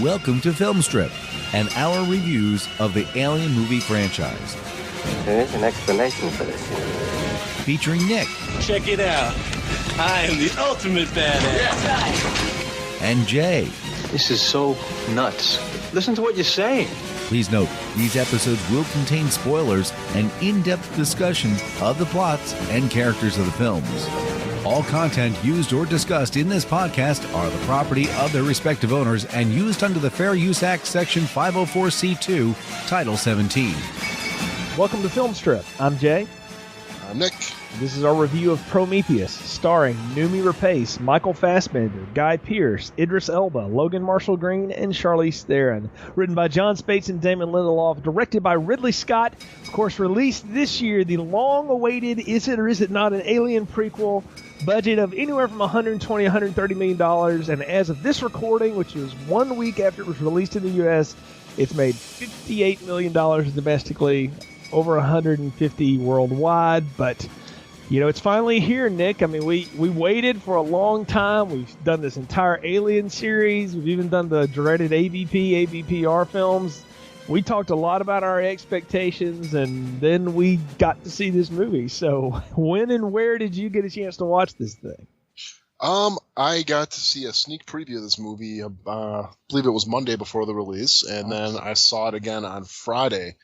Welcome to Film Strip, and our reviews of the Alien movie franchise. There is an explanation for this. Featuring Nick. Check it out. I am the ultimate badass. And Jay. This is so nuts. Listen to what you're saying. Please note, these episodes will contain spoilers and in-depth discussions of the plots and characters of the films. All content used or discussed in this podcast are the property of their respective owners and used under the Fair Use Act, Section 504c2, Title 17. Welcome to Film Strip. I'm Jay. I'm Nick. This is our review of Prometheus, starring Noomi Rapace, Michael Fassbender, Guy Pearce, Idris Elba, Logan Marshall Green, and Charlize Theron. Written by John Spates and Damon Lindelof, directed by Ridley Scott. Of course, released this year, the long-awaited Is It or Is It Not an Alien prequel. Budget of anywhere from $120 to $130 million. And as of this recording, which is 1 week after it was released in the U.S., it's made $58 million domestically, over 150 worldwide. But you know, it's finally here, Nick. I mean, we waited for a long time. We've done this entire Alien series. We've even done the dreaded AVPR films. We talked a lot about our expectations, and then we got to see this movie. So when and where did you get a chance to watch this thing? I got to see a sneak preview of this movie, I believe it was Monday before the release, and then I saw it again on Friday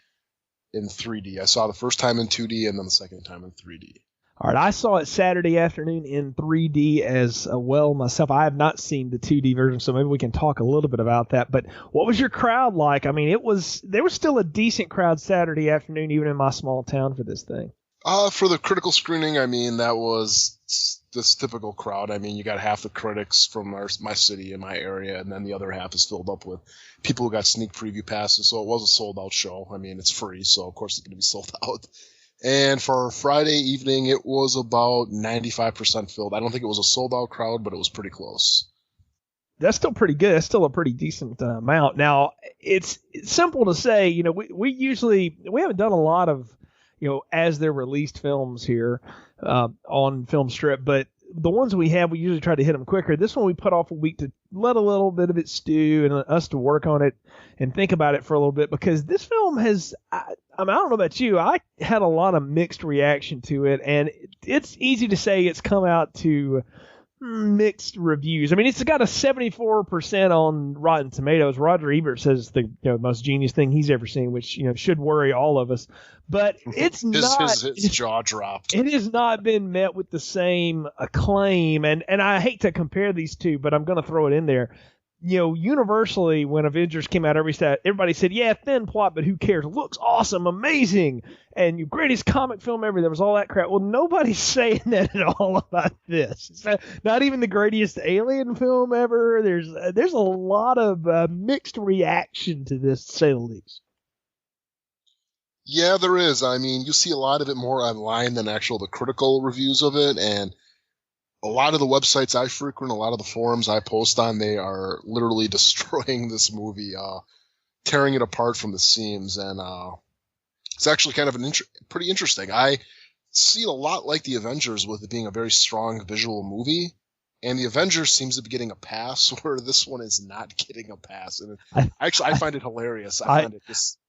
in 3D. I saw the first time in 2D and then the second time in 3D. All right, I saw it Saturday afternoon in 3D as well myself. I have not seen the 2D version, so maybe we can talk a little bit about that. But what was your crowd like? I mean, there was still a decent crowd Saturday afternoon, even in my small town, for this thing. For the critical screening, I mean, that was this typical crowd. I mean, you got half the critics from my city and my area, and then the other half is filled up with people who got sneak preview passes. So it was a sold-out show. I mean, it's free, so of course it's going to be sold out. And for Friday evening, it was about 95% filled. I don't think it was a sold-out crowd, but it was pretty close. That's still pretty good. That's still a pretty decent amount. Now, it's simple to say, you know, we haven't done a lot of, you know, as they're released films here on Film Strip, but the ones we have, we usually try to hit them quicker. This one we put off a week to let a little bit of it stew and us to work on it and think about it for a little bit, because this film has, I don't know about you, I had a lot of mixed reaction to it, and it's easy to say it's come out to mixed reviews. I mean, it's got a 74% on Rotten Tomatoes. Roger Ebert says the most genius thing he's ever seen, which should worry all of us. But it's his jaw dropped. It has not been met with the same acclaim, and I hate to compare these two, but I'm going to throw it in there. You know, universally, when Avengers came out, everybody said, yeah, thin plot, but who cares? Looks awesome, amazing, and your greatest comic film ever. There was all that crap. Well, nobody's saying that at all about this. It's not even the greatest Alien film ever. There's a lot of mixed reaction to this, to say the least. Yeah, there is. I mean, you see a lot of it more online than the critical reviews of it, and a lot of the websites I frequent, a lot of the forums I post on, they are literally destroying this movie, tearing it apart from the seams, and it's actually kind of pretty interesting. I see it a lot like the Avengers, with it being a very strong visual movie, and the Avengers seems to be getting a pass where this one is not getting a pass, and I find it hilarious.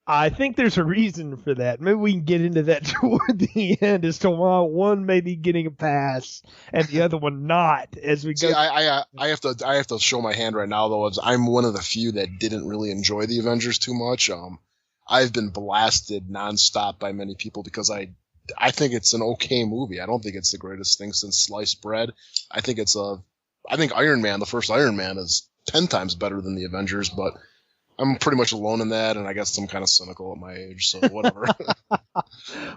I think there's a reason for that. Maybe we can get into that toward the end as to why one may be getting a pass and the other one not. As we go, I have to show my hand right now, though. I'm one of the few that didn't really enjoy the Avengers too much. I've been blasted nonstop by many people because I think it's an okay movie. I don't think it's the greatest thing since sliced bread. I think Iron Man, the first Iron Man, is 10 times better than the Avengers, but I'm pretty much alone in that, and I guess I'm kind of cynical at my age, so whatever.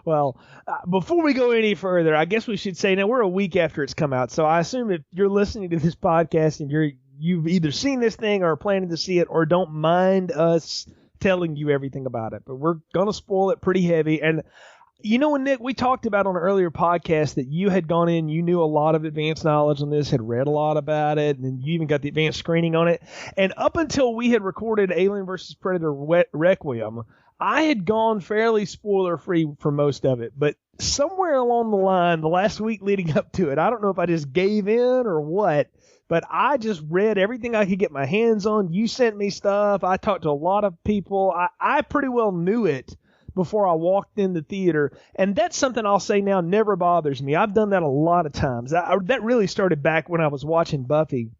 Well, before we go any further, I guess we should say, now we're a week after it's come out, so I assume if you're listening to this podcast and you've either seen this thing or are planning to see it, or don't mind us telling you everything about it, but we're going to spoil it pretty heavy. And you know, Nick, we talked about on an earlier podcast that you had gone in, you knew a lot of advanced knowledge on this, had read a lot about it, and then you even got the advanced screening on it. And up until we had recorded Alien vs. Predator Requiem, I had gone fairly spoiler-free for most of it. But somewhere along the line, the last week leading up to it, I don't know if I just gave in or what, But I just read everything I could get my hands on. You sent me stuff. I talked to a lot of people. I pretty well knew it before I walked in the theater. And that's something I'll say now never bothers me. I've done that a lot of times. That really started back when I was watching Buffy.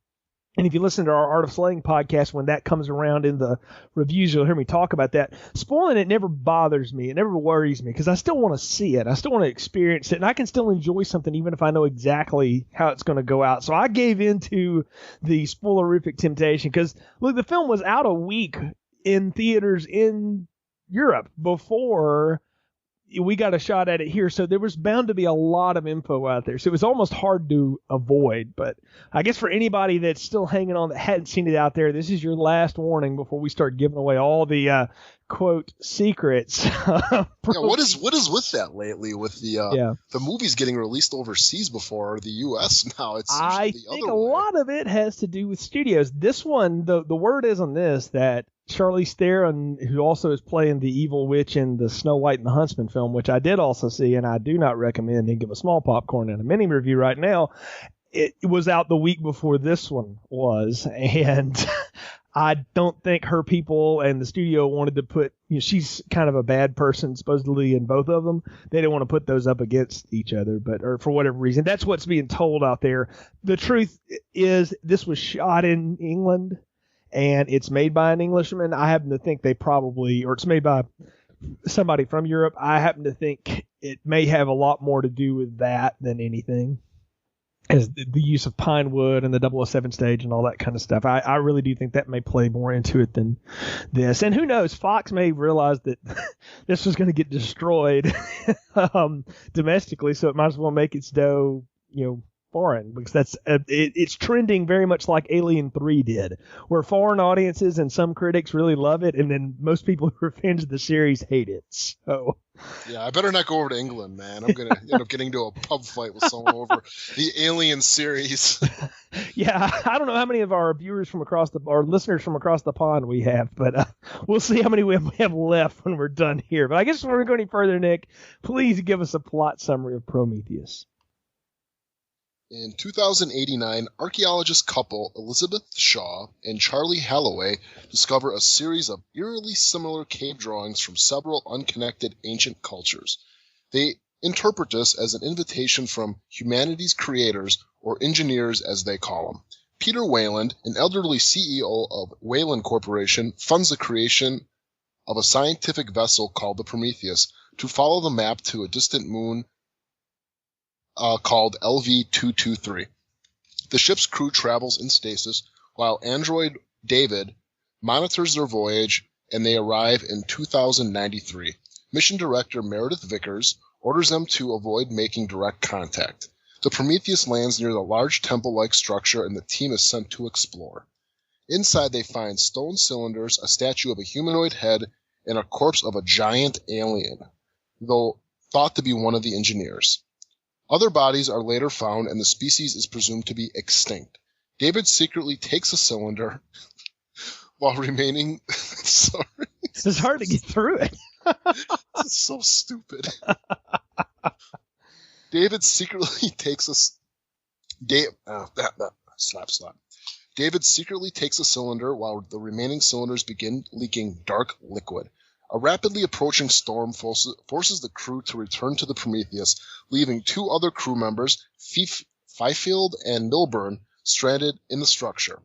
And if you listen to our Art of Slaying podcast, when that comes around in the reviews, you'll hear me talk about that. Spoiling it never bothers me. It never worries me because I still want to see it. I still want to experience it. And I can still enjoy something even if I know exactly how it's going to go out. So I gave into the spoilerific temptation because, look, the film was out a week in theaters in Europe before we got a shot at it here, so there was bound to be a lot of info out there. So it was almost hard to avoid. But I guess for anybody that's still hanging on that hadn't seen it out there, this is your last warning before we start giving away all the quote secrets. What is with that lately with the movies getting released overseas before the U.S. now? I think a lot of it has to do with studios. This one, the word is on this that Charlize Theron, who also is playing the evil witch in the Snow White and the Huntsman film, which I did also see, and I do not recommend, and give a small popcorn and a mini review right now. It was out the week before this one was, and I don't think her people and the studio wanted to put, she's kind of a bad person supposedly in both of them. They didn't want to put those up against each other, or for whatever reason. That's what's being told out there. The truth is this was shot in England. And it's made by an Englishman. I happen to think or it's made by somebody from Europe. I happen to think it may have a lot more to do with that than anything, as the use of pine wood and the 007 stage and all that kind of stuff. I really do think that may play more into it than this. And who knows, Fox may realize that this was going to get destroyed domestically, so it might as well make its dough, foreign, because that's it's trending very much like Alien 3 did, where foreign audiences and some critics really love it, and then most people who are fans of the series hate it. So yeah, I better not go over to England, man. I'm gonna end up getting into a pub fight with someone over the Alien series. Yeah, I don't know how many of our viewers our listeners from across the pond we have, but we'll see how many we have left when we're done here. But I guess before we go any further, Nick, please give us a plot summary of Prometheus. In 2089, archaeologist couple Elizabeth Shaw and Charlie Halloway discover a series of eerily similar cave drawings from several unconnected ancient cultures. They interpret this as an invitation from humanity's creators, or engineers as they call them. Peter Wayland, an elderly CEO of Wayland Corporation, funds the creation of a scientific vessel called the Prometheus to follow the map to a distant moon called LV-223. The ship's crew travels in stasis while android David monitors their voyage, and they arrive in 2093. Mission Director Meredith Vickers orders them to avoid making direct contact. The Prometheus lands near the large temple-like structure, and the team is sent to explore. Inside they find stone cylinders, a statue of a humanoid head, and a corpse of a giant alien, though thought to be one of the engineers. Other bodies are later found, and the species is presumed to be extinct. David secretly takes a cylinder while remaining... Sorry. It's hard to get through it. It's so stupid. David secretly takes a... Slap. David secretly takes a cylinder while the remaining cylinders begin leaking dark liquid. A rapidly approaching storm forces the crew to return to the Prometheus, leaving two other crew members, Fifield and Milburn, stranded in the structure.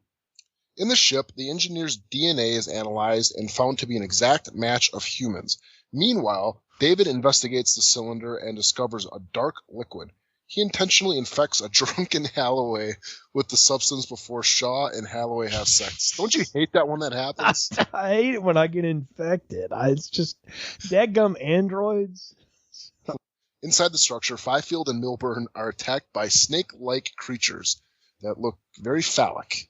In the ship, the engineer's DNA is analyzed and found to be an exact match of humans. Meanwhile, David investigates the cylinder and discovers a dark liquid. He intentionally infects a drunken Halloway with the substance before Shaw and Halloway have sex. Don't you hate that when that happens? I hate it when I get infected. It's just dadgum androids. Inside the structure, Fifield and Milburn are attacked by snake-like creatures that look very phallic.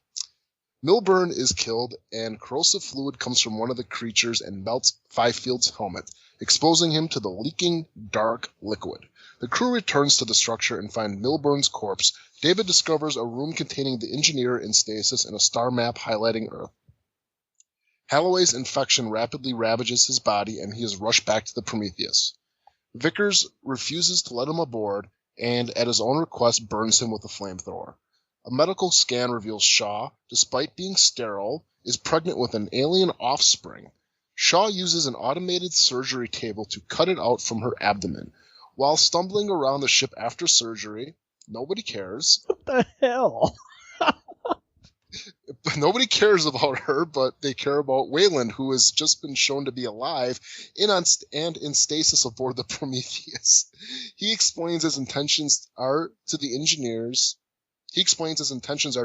Milburn is killed, and corrosive fluid comes from one of the creatures and melts Fifield's helmet, exposing him to the leaking dark liquid. The crew returns to the structure and find Milburn's corpse. David discovers a room containing the engineer in stasis and a star map highlighting Earth. Halloway's infection rapidly ravages his body, and he is rushed back to the Prometheus. Vickers refuses to let him aboard, and at his own request burns him with a flamethrower. A medical scan reveals Shaw, despite being sterile, is pregnant with an alien offspring. Shaw uses an automated surgery table to cut it out from her abdomen. While stumbling around the ship after surgery, nobody cares. What the hell? Nobody cares about her, but they care about Wayland, who has just been shown to be alive and in stasis aboard the Prometheus. He explains his intentions are to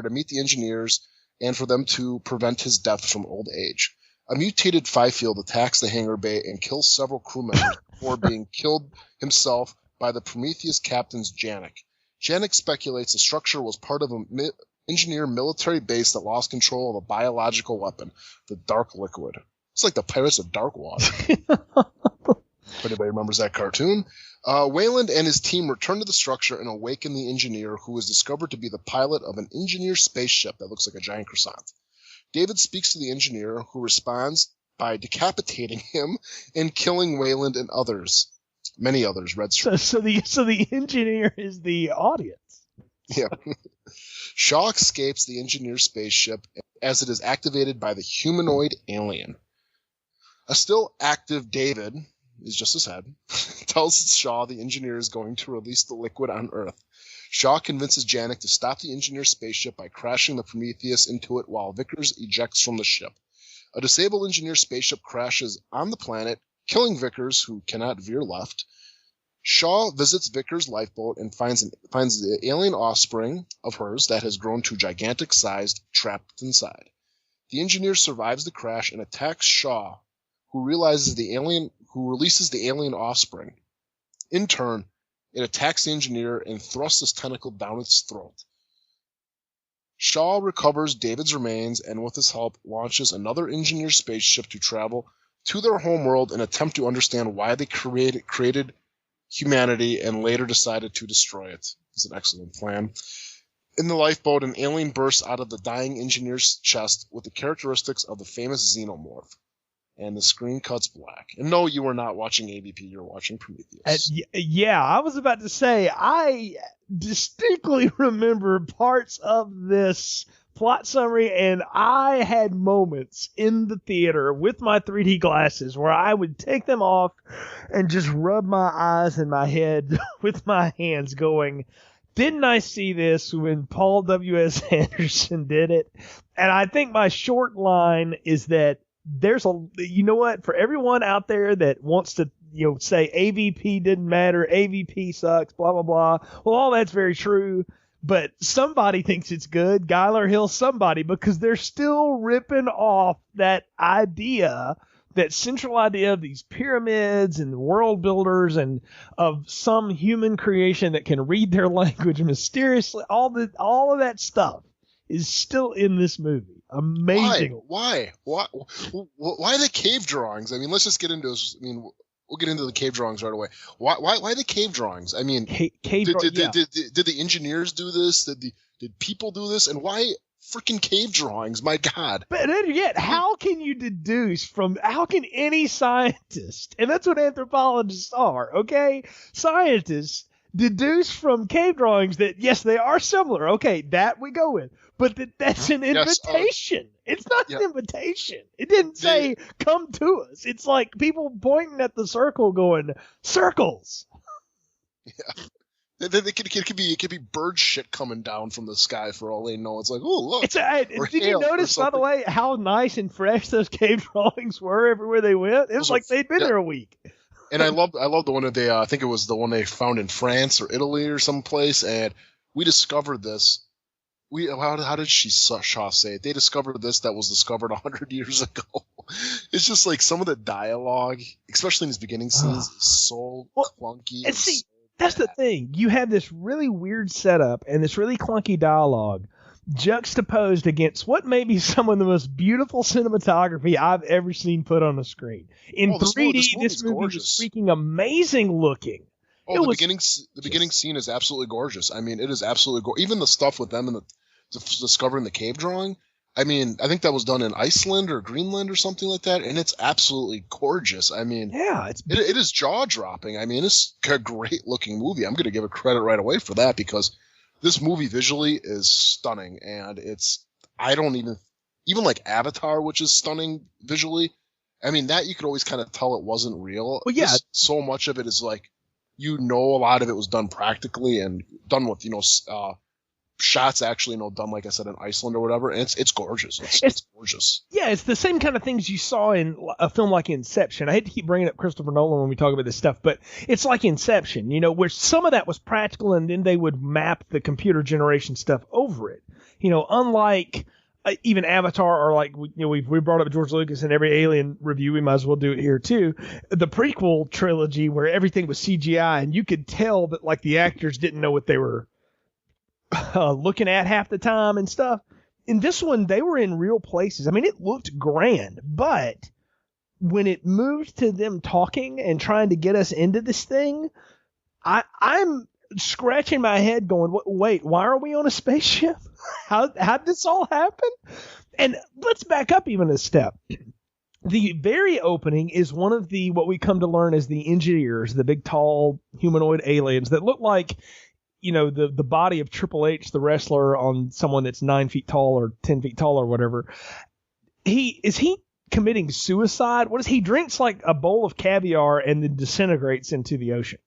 meet the engineers and for them to prevent his death from old age. A mutated Fifield attacks the hangar bay and kills several crew members before being killed himself by the Prometheus captain's Janek. Janek speculates the structure was part of an engineer military base that lost control of a biological weapon, the Dark Liquid. It's like the Pirates of Darkwater. If anybody remembers that cartoon. Wayland and his team return to the structure and awaken the engineer, who is discovered to be the pilot of an engineer spaceship that looks like a giant croissant. David speaks to the engineer, who responds by decapitating him and killing Wayland and others. Many others. So the engineer is the audience. Yeah. Shaw escapes the engineer spaceship as it is activated by the humanoid alien. A still active David is just his head, tells Shaw the engineer is going to release the liquid on Earth. Shaw convinces Janek to stop the engineer spaceship by crashing the Prometheus into it while Vickers ejects from the ship. A disabled engineer spaceship crashes on the planet, killing Vickers, who cannot veer left. Shaw visits Vickers' lifeboat and finds the alien offspring of hers that has grown to gigantic size trapped inside. The engineer survives the crash and attacks Shaw, who releases the alien offspring. In turn, it attacks the engineer and thrusts its tentacle down its throat. Shaw recovers David's remains and with his help launches another engineer spaceship to travel to their homeworld and attempt to understand why they created humanity and later decided to destroy it. It's an excellent plan. In the lifeboat, an alien bursts out of the dying engineer's chest with the characteristics of the famous xenomorph. And the screen cuts black. And no, you are not watching AVP, you're watching Prometheus. Yeah, I was about to say, I distinctly remember parts of this plot summary, and I had moments in the theater with my 3D glasses where I would take them off and just rub my eyes and my head with my hands going, didn't I see this when Paul W.S. Anderson did it? And I think my short line is that you know what, for everyone out there that wants to, say AVP didn't matter, AVP sucks, blah, blah, blah. Well, all that's very true. But somebody thinks it's good, Guyler Hill, somebody, because they're still ripping off that idea, that central idea of these pyramids and world builders and of some human creation that can read their language mysteriously. All of that stuff is still in this movie. Amazing. Why the cave drawings? I mean, let's just get into this. I mean, we'll get into the cave drawings right away. Why the cave drawings? I mean, did the engineers do this? Did people do this? And why freaking cave drawings? My God. But yet, how can any scientist, and that's what anthropologists are, okay? Scientists deduce from cave drawings that, yes, they are similar. Okay, that we go with. But that's an invitation. It's not an invitation. It didn't say, come to us. It's like people pointing at the circle going, circles. Yeah. It could be bird shit coming down from the sky for all they know. It's like, oh, look. Did you notice, by the way, how nice and fresh those cave drawings were everywhere they went? It was like they'd been there a week. And I love the one that they, I think it was the one they found in France or Italy or someplace, and we discovered this. How did Shaw say it? They discovered this that was discovered 100 years ago. It's just like some of the dialogue, especially in his beginning scenes, is so clunky. And see, that's the thing. You have this really weird setup and this really clunky dialogue juxtaposed against what may be some of the most beautiful cinematography I've ever seen put on the screen. In 3D, this movie was freaking amazing looking. Oh, the beginning scene is absolutely gorgeous. I mean, it is absolutely gorgeous. Even the stuff with them and discovering the cave drawing. I mean, I think that was done in Iceland or Greenland or something like that, and it's absolutely gorgeous. I mean, yeah, it is jaw dropping. I mean, it's a great looking movie. I'm going to give it credit right away for that because this movie visually is stunning, and I don't even like Avatar, which is stunning visually. I mean, that you could always kind of tell it wasn't real. Well, yeah. So much of it is like, a lot of it was done practically and done with, shots actually, done, like I said, in Iceland or whatever. And it's gorgeous. It's gorgeous. Yeah, it's the same kind of things you saw in a film like Inception. I hate to keep bringing up Christopher Nolan when we talk about this stuff, but it's like Inception, where some of that was practical and then they would map the computer generation stuff over it. Unlike even Avatar, or like we brought up George Lucas in every Alien review, we might as well do it here too. The prequel trilogy where everything was CGI and you could tell that like the actors didn't know what they were looking at half the time and stuff. In this one, they were in real places. I mean, it looked grand, but when it moved to them talking and trying to get us into this thing, I'm scratching my head going, wait, why are we on a spaceship? How'd this all happen? And let's back up even a step. The very opening is one of what we come to learn as the engineers, the big, tall, humanoid aliens that look like, the body of Triple H, the wrestler, on someone that's 9 feet tall or 10 feet tall or whatever. Is he committing suicide? What is he drinks like a bowl of caviar and then disintegrates into the ocean?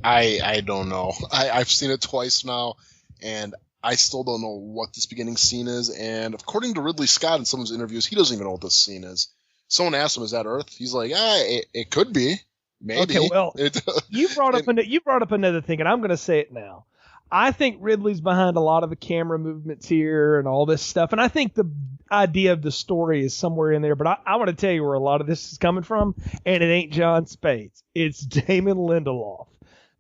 I don't know. I've seen it twice now, and I still don't know what this beginning scene is. And according to Ridley Scott in some of his interviews, he doesn't even know what this scene is. Someone asked him, "Is that Earth?" He's like, it could be, maybe." Okay, well, you brought up another thing, and I'm going to say it now. I think Ridley's behind a lot of the camera movements here and all this stuff, and I think the idea of the story is somewhere in there. But I want to tell you where a lot of this is coming from, and it ain't John Spates. It's Damon Lindelof,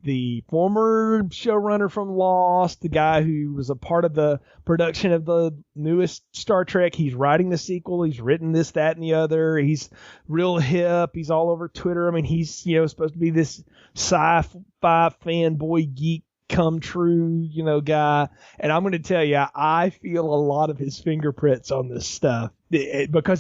the former showrunner from Lost, the guy who was a part of the production of the newest Star Trek. He's writing the sequel. He's written this, that, and the other. He's real hip. He's all over Twitter. I mean, he's, supposed to be this sci-fi fanboy geek come true, guy. And I'm going to tell you, I feel a lot of his fingerprints on this stuff because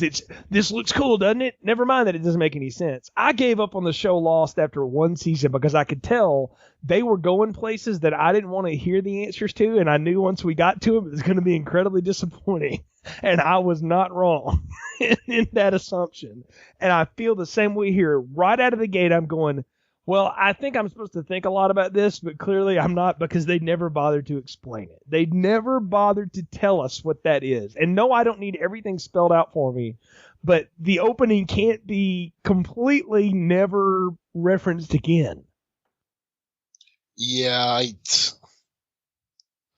this looks cool, doesn't it? Never mind that it doesn't make any sense. I gave up on the show Lost after one season because I could tell they were going places that I didn't want to hear the answers to. And I knew once we got to them, it was going to be incredibly disappointing. And I was not wrong in that assumption. And I feel the same way here. Right out of the gate, I'm going, well, I think I'm supposed to think a lot about this, but clearly I'm not, because they never bothered to explain it. They never bothered to tell us what that is. And no, I don't need everything spelled out for me, but the opening can't be completely never referenced again. Yeah,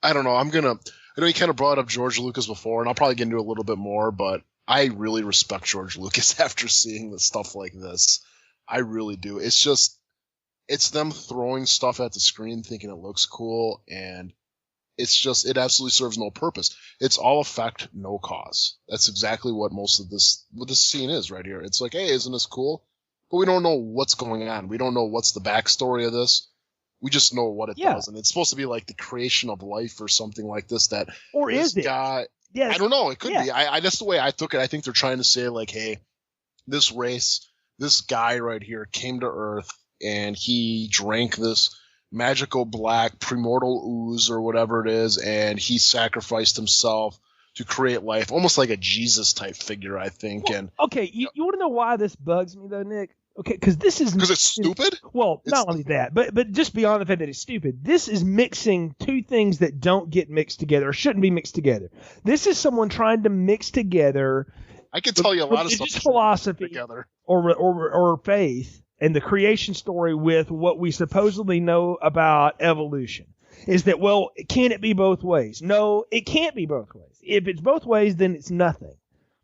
I don't know. I know you kind of brought up George Lucas before, and I'll probably get into a little bit more, but I really respect George Lucas after seeing the stuff like this. I really do. It's them throwing stuff at the screen thinking it looks cool, and it absolutely serves no purpose. It's all effect, no cause. That's exactly what this scene is right here. It's like, hey, isn't this cool? But we don't know what's going on. We don't know what's the backstory of this. We just know what it does. And it's supposed to be like the creation of life or something like this. Or is it? Guy, I don't know. It could be. That's the way I took it. I think they're trying to say, like, hey, this race, this guy right here came to Earth, and he drank this magical black primordial ooze or whatever it is, and he sacrificed himself to create life, almost like a Jesus type figure, I think. Well, okay, you want to know why this bugs me though, Nick? Okay, because it's stupid. Well, not only that, but just beyond the fact that it's stupid, this is mixing two things that don't get mixed together or shouldn't be mixed together. This is someone trying to mix together. I can tell you a lot of stuff. Philosophy together, or faith, and the creation story with what we supposedly know about evolution. Is that, well, can it be both ways? No, it can't be both ways. If it's both ways, then it's nothing.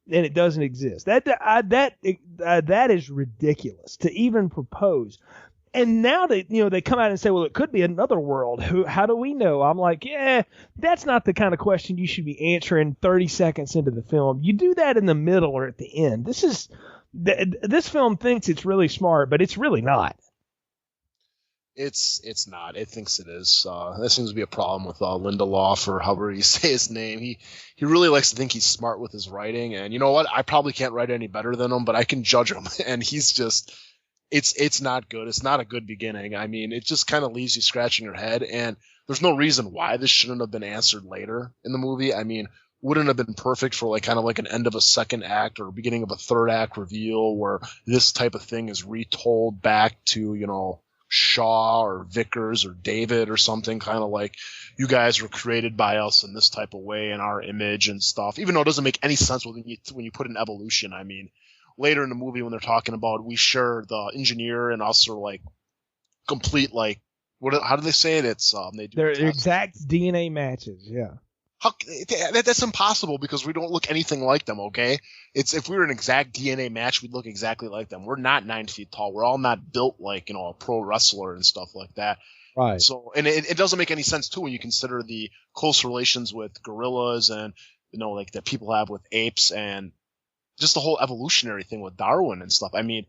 Then it doesn't exist. That is ridiculous to even propose. And now they come out and say, well, it could be another world. How do we know? I'm like, yeah, that's not the kind of question you should be answering 30 seconds into the film. You do that in the middle or at the end. This film thinks it's really smart, but it's really not. It's not. It thinks it is. That seems to be a problem with Lindelof, or however you say his name. He really likes to think he's smart with his writing, and you know what? I probably can't write any better than him, but I can judge him, and he's just it's not good. It's not a good beginning. I mean, it just kind of leaves you scratching your head, and there's no reason why this shouldn't have been answered later in the movie. I mean, wouldn't have been perfect for like kind of like an end of a second act or beginning of a third act reveal where this type of thing is retold back to, you know, Shaw or Vickers or David or something, kind of like, you guys were created by us in this type of way in our image and stuff, even though it doesn't make any sense when you put in evolution. I mean, later in the movie when they're talking about the engineer and us are like complete, like, how do they say it? It's they're exact DNA matches. Yeah. That's impossible because we don't look anything like them. Okay, if we were an exact DNA match, we'd look exactly like them. We're not 9 feet tall. We're all not built like, you know, a pro wrestler and stuff like that. Right. So, and it doesn't make any sense too when you consider the close relations with gorillas and, you know, like that people have with apes and just the whole evolutionary thing with Darwin and stuff. I mean,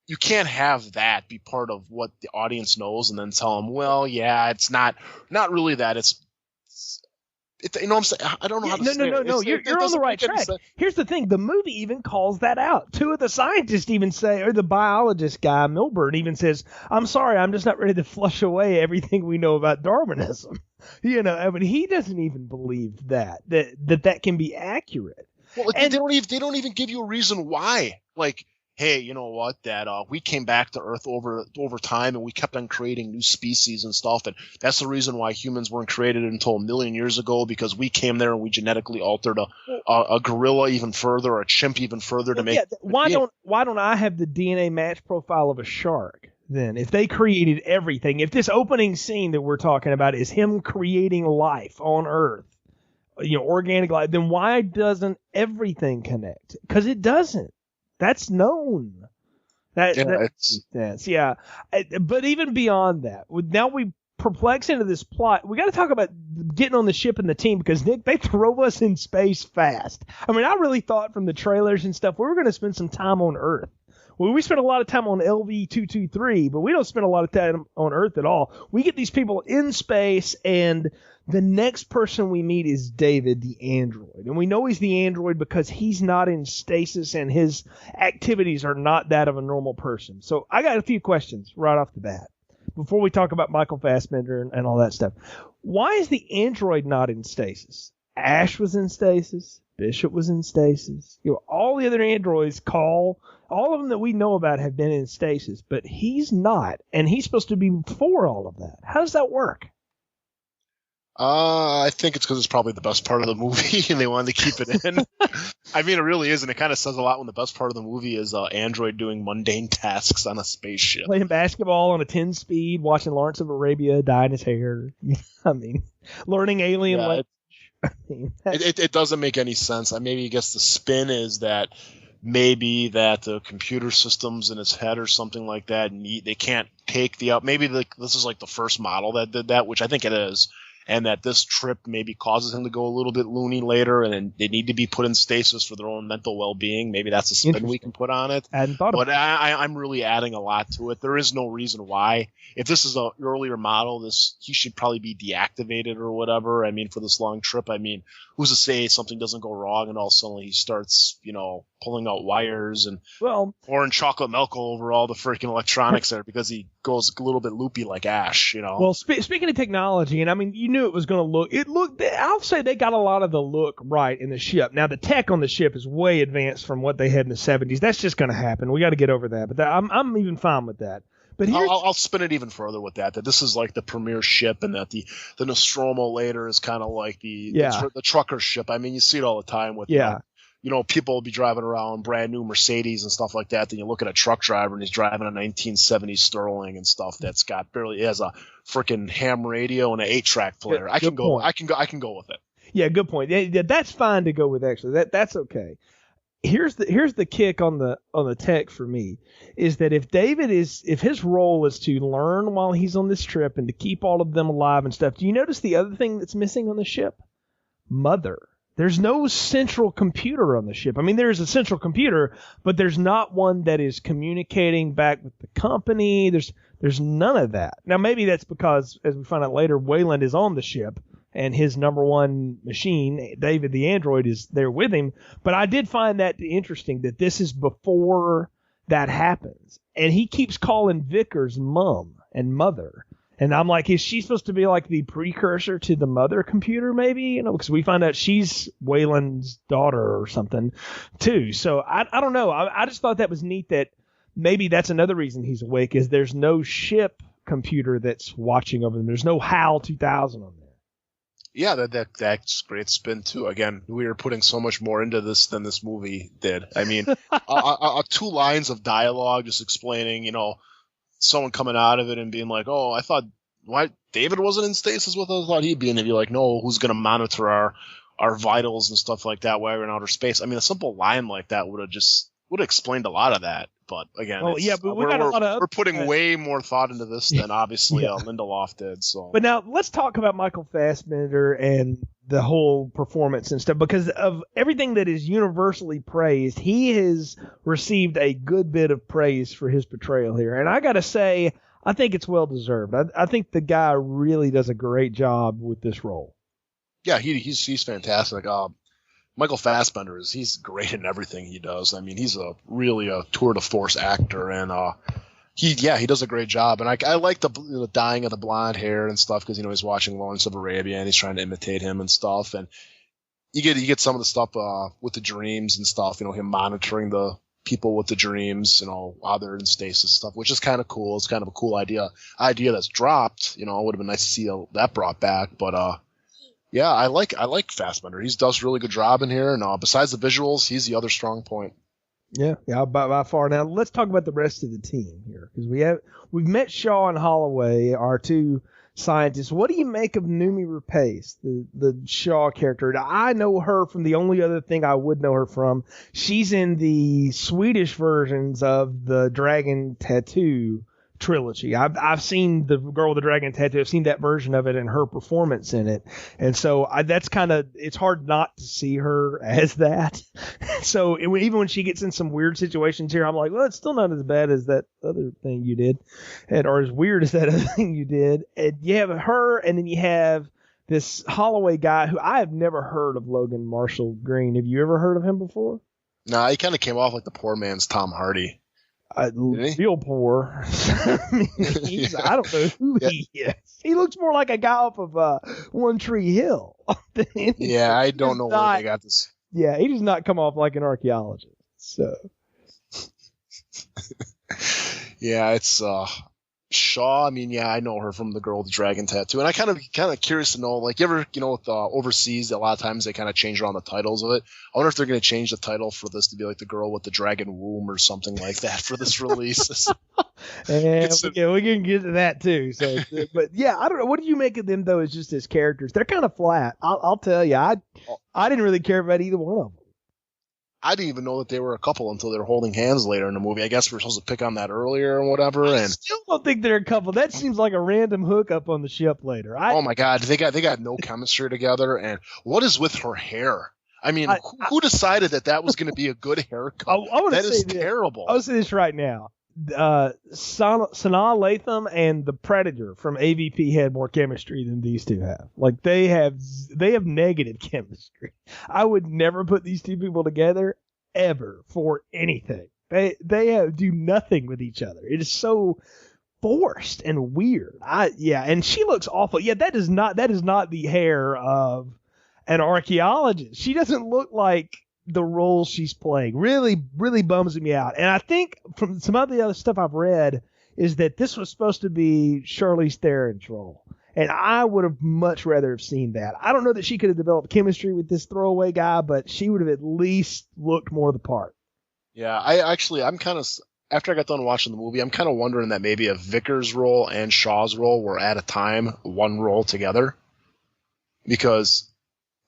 you can't have that be part of what the audience knows and then tell them, well, yeah, it's not really that. You know what I'm saying? I don't know how to say it. No. You're on the right track. Here's the thing. The movie even calls that out. 2 of the scientists even say, or the biologist guy, Milburn, even says, I'm sorry, I'm just not ready to flush away everything we know about Darwinism. You know, I mean, he doesn't even believe that can be accurate. Well, they don't even give you a reason why. Like, hey, you know what, that we came back to Earth over time and we kept on creating new species and stuff, and that's the reason why humans weren't created until 1 million years ago, because we came there and we genetically altered a gorilla even further, or a chimp even further to make. Yeah, why don't I have the DNA match profile of a shark then? If they created everything, if this opening scene that we're talking about is him creating life on Earth, you know, organic life, then why doesn't everything connect? Because it doesn't. That's known. But even beyond that, now we perplex into this plot. We got to talk about getting on the ship and the team, because Nick, they throw us in space fast. I mean, I really thought from the trailers and stuff we were going to spend some time on Earth. Well, we spent a lot of time on LV-223, but we don't spend a lot of time on Earth at all. We get these people in space, and the next person we meet is David, the android. And we know he's the android because he's not in stasis and his activities are not that of a normal person. So I got a few questions right off the bat before we talk about Michael Fassbender and all that stuff. Why is the android not in stasis? Ash was in stasis. Bishop was in stasis. You know, all the other androids, all of them that we know about have been in stasis, but he's not, and he's supposed to be for all of that. How does that work? I think it's because it's probably the best part of the movie, and they wanted to keep it in. I mean, it really is, and it kind of says a lot when the best part of the movie is Android doing mundane tasks on a spaceship. Playing basketball on a 10-speed, watching Lawrence of Arabia dyeing his hair. I mean, learning alien language. I mean, it doesn't make any sense. Maybe I guess the spin is that maybe that the computer systems in his head or something like that, they can't take maybe this is like the first model that did that, which I think it is. And that this trip maybe causes him to go a little bit loony later, and they need to be put in stasis for their own mental well-being. Maybe that's a spin we can put on it. But I'm really adding a lot to it. There is no reason why. If this is an earlier model, he should probably be deactivated or whatever. I mean, for this long trip, I mean, who's to say something doesn't go wrong and all of a sudden he starts, you know, pulling out wires and pouring chocolate milk over all the freaking electronics there because he goes a little bit loopy like Ash, you know. Well, speaking of technology, and I mean, you knew it was going to look, I'll say they got a lot of the look right in the ship. Now, the tech on the ship is way advanced from what they had in the 70s. That's just going to happen. We got to get over that. But I'm even fine with that. But I'll spin it even further with that this is like the premier ship, and that the Nostromo later is kind of like the trucker ship. I mean, you see it all the time with you know, people will be driving around brand new Mercedes and stuff like that. Then you look at a truck driver and he's driving a 1970s Sterling and stuff that's got it has a freaking ham radio and an 8-track player. I can go with it. Yeah, good point. Yeah, that's fine to go with, actually. That's okay. Here's the kick on the tech for me is that if his role is to learn while he's on this trip and to keep all of them alive and stuff, do you notice the other thing that's missing on the ship? Mother. There's no central computer on the ship. I mean, there's a central computer, but there's not one that is communicating back with the company. There's none of that. Now, maybe that's because, as we find out later, Wayland is on the ship, and his number one machine, David the android, is there with him. But I did find that interesting that this is before that happens. And he keeps calling Vickers mom and mother. And I'm like, is she supposed to be like the precursor to the mother computer, maybe? You know, because we find out she's Wayland's daughter or something, too. So I don't know. I just thought that was neat that maybe that's another reason he's awake, is there's no ship computer that's watching over them. There's no HAL 2000 on there. Yeah, that's great spin, too. Again, we are putting so much more into this than this movie did. I mean, 2 lines of dialogue just explaining, you know, someone coming out of it and being like, oh, I thought, why David wasn't in stasis with us? I thought he'd be in it. You're like, no, who's going to monitor our vitals and stuff like that while we're in outer space? I mean, a simple line like that would have explained a lot of that. But again, but we're putting way more thought into this than obviously Lindelof did. So, but now let's talk about Michael Fassbender and the whole performance and stuff, because of everything that is universally praised. He has received a good bit of praise for his portrayal here, and I gotta say, I think it's well deserved. I think the guy really does a great job with this role. Yeah, he's fantastic. Michael Fassbender he's great in everything he does. I mean, he's really a tour de force actor, and he does a great job. And I like the dyeing of the blonde hair and stuff, because, you know, he's watching Lawrence of Arabia and he's trying to imitate him and stuff. And you get some of the stuff with the dreams and stuff, you know, him monitoring the people with the dreams, you know, while they're in stasis and stuff, which is kind of cool. It's kind of a cool idea that's dropped. You know, it would have been nice to see that brought back, but yeah, I like Fassbender. He does a really good job in here, and besides the visuals, he's the other strong point. Yeah, by far. Now let's talk about the rest of the team here, because we've met Shaw and Holloway, our 2 scientists. What do you make of Noomi Rapace, the Shaw character? I know her from the only other thing I would know her from. She's in the Swedish versions of the Dragon Tattoo trilogy. I've seen the Girl with the Dragon Tattoo. I've seen that version of it and her performance in it. And so that's kind of, it's hard not to see her as that. So even when she gets in some weird situations here, I'm like, well, it's still not as bad as that other thing you did, or as weird as that other thing you did. And you have her, and then you have this Holloway guy who I have never heard of, Logan Marshall Green. Have you ever heard of him before? No, he kind of came off like the poor man's Tom Hardy. Real poor. I don't know who he is. He looks more like a guy off of One Tree Hill. Yeah, I don't know where they got this. Yeah, he does not come off like an archaeologist. So. Yeah, it's Shaw. I mean, yeah, I know her from the Girl with the Dragon Tattoo, and I kind of curious to know, like, you ever, you know, with overseas, a lot of times they kind of change around the titles of it. I wonder if they're going to change the title for this to be like the Girl with the Dragon Womb or something like that for this release. And we can get to that too. So, but yeah, I don't know. What do you make of them though? As just as characters, they're kind of flat. I'll tell you, I didn't really care about either one of them. I didn't even know that they were a couple until they were holding hands later in the movie. I guess we're supposed to pick on that earlier or whatever. I still don't think they're a couple. That seems like a random hookup on the ship later. Oh my God, they got no chemistry together. And what is with her hair? I mean, who decided that was going to be a good haircut? That is terrible. I'll say this right now. Sanaa Lathan and the Predator from AVP had more chemistry than these two have. Like they have negative chemistry. I would never put these two people together ever for anything. They do nothing with each other. It is so forced and weird. And she looks awful. Yeah, that is not the hair of an archaeologist. She doesn't look like the role she's playing. Really, really bums me out. And I think from some of the other stuff I've read is that this was supposed to be Charlize Theron's role. And I would have much rather have seen that. I don't know that she could have developed chemistry with this throwaway guy, but she would have at least looked more the part. Yeah, I'm kind of, after I got done watching the movie, I'm kind of wondering that maybe if Vickers' role and Shaw's role were at a time one role together. Because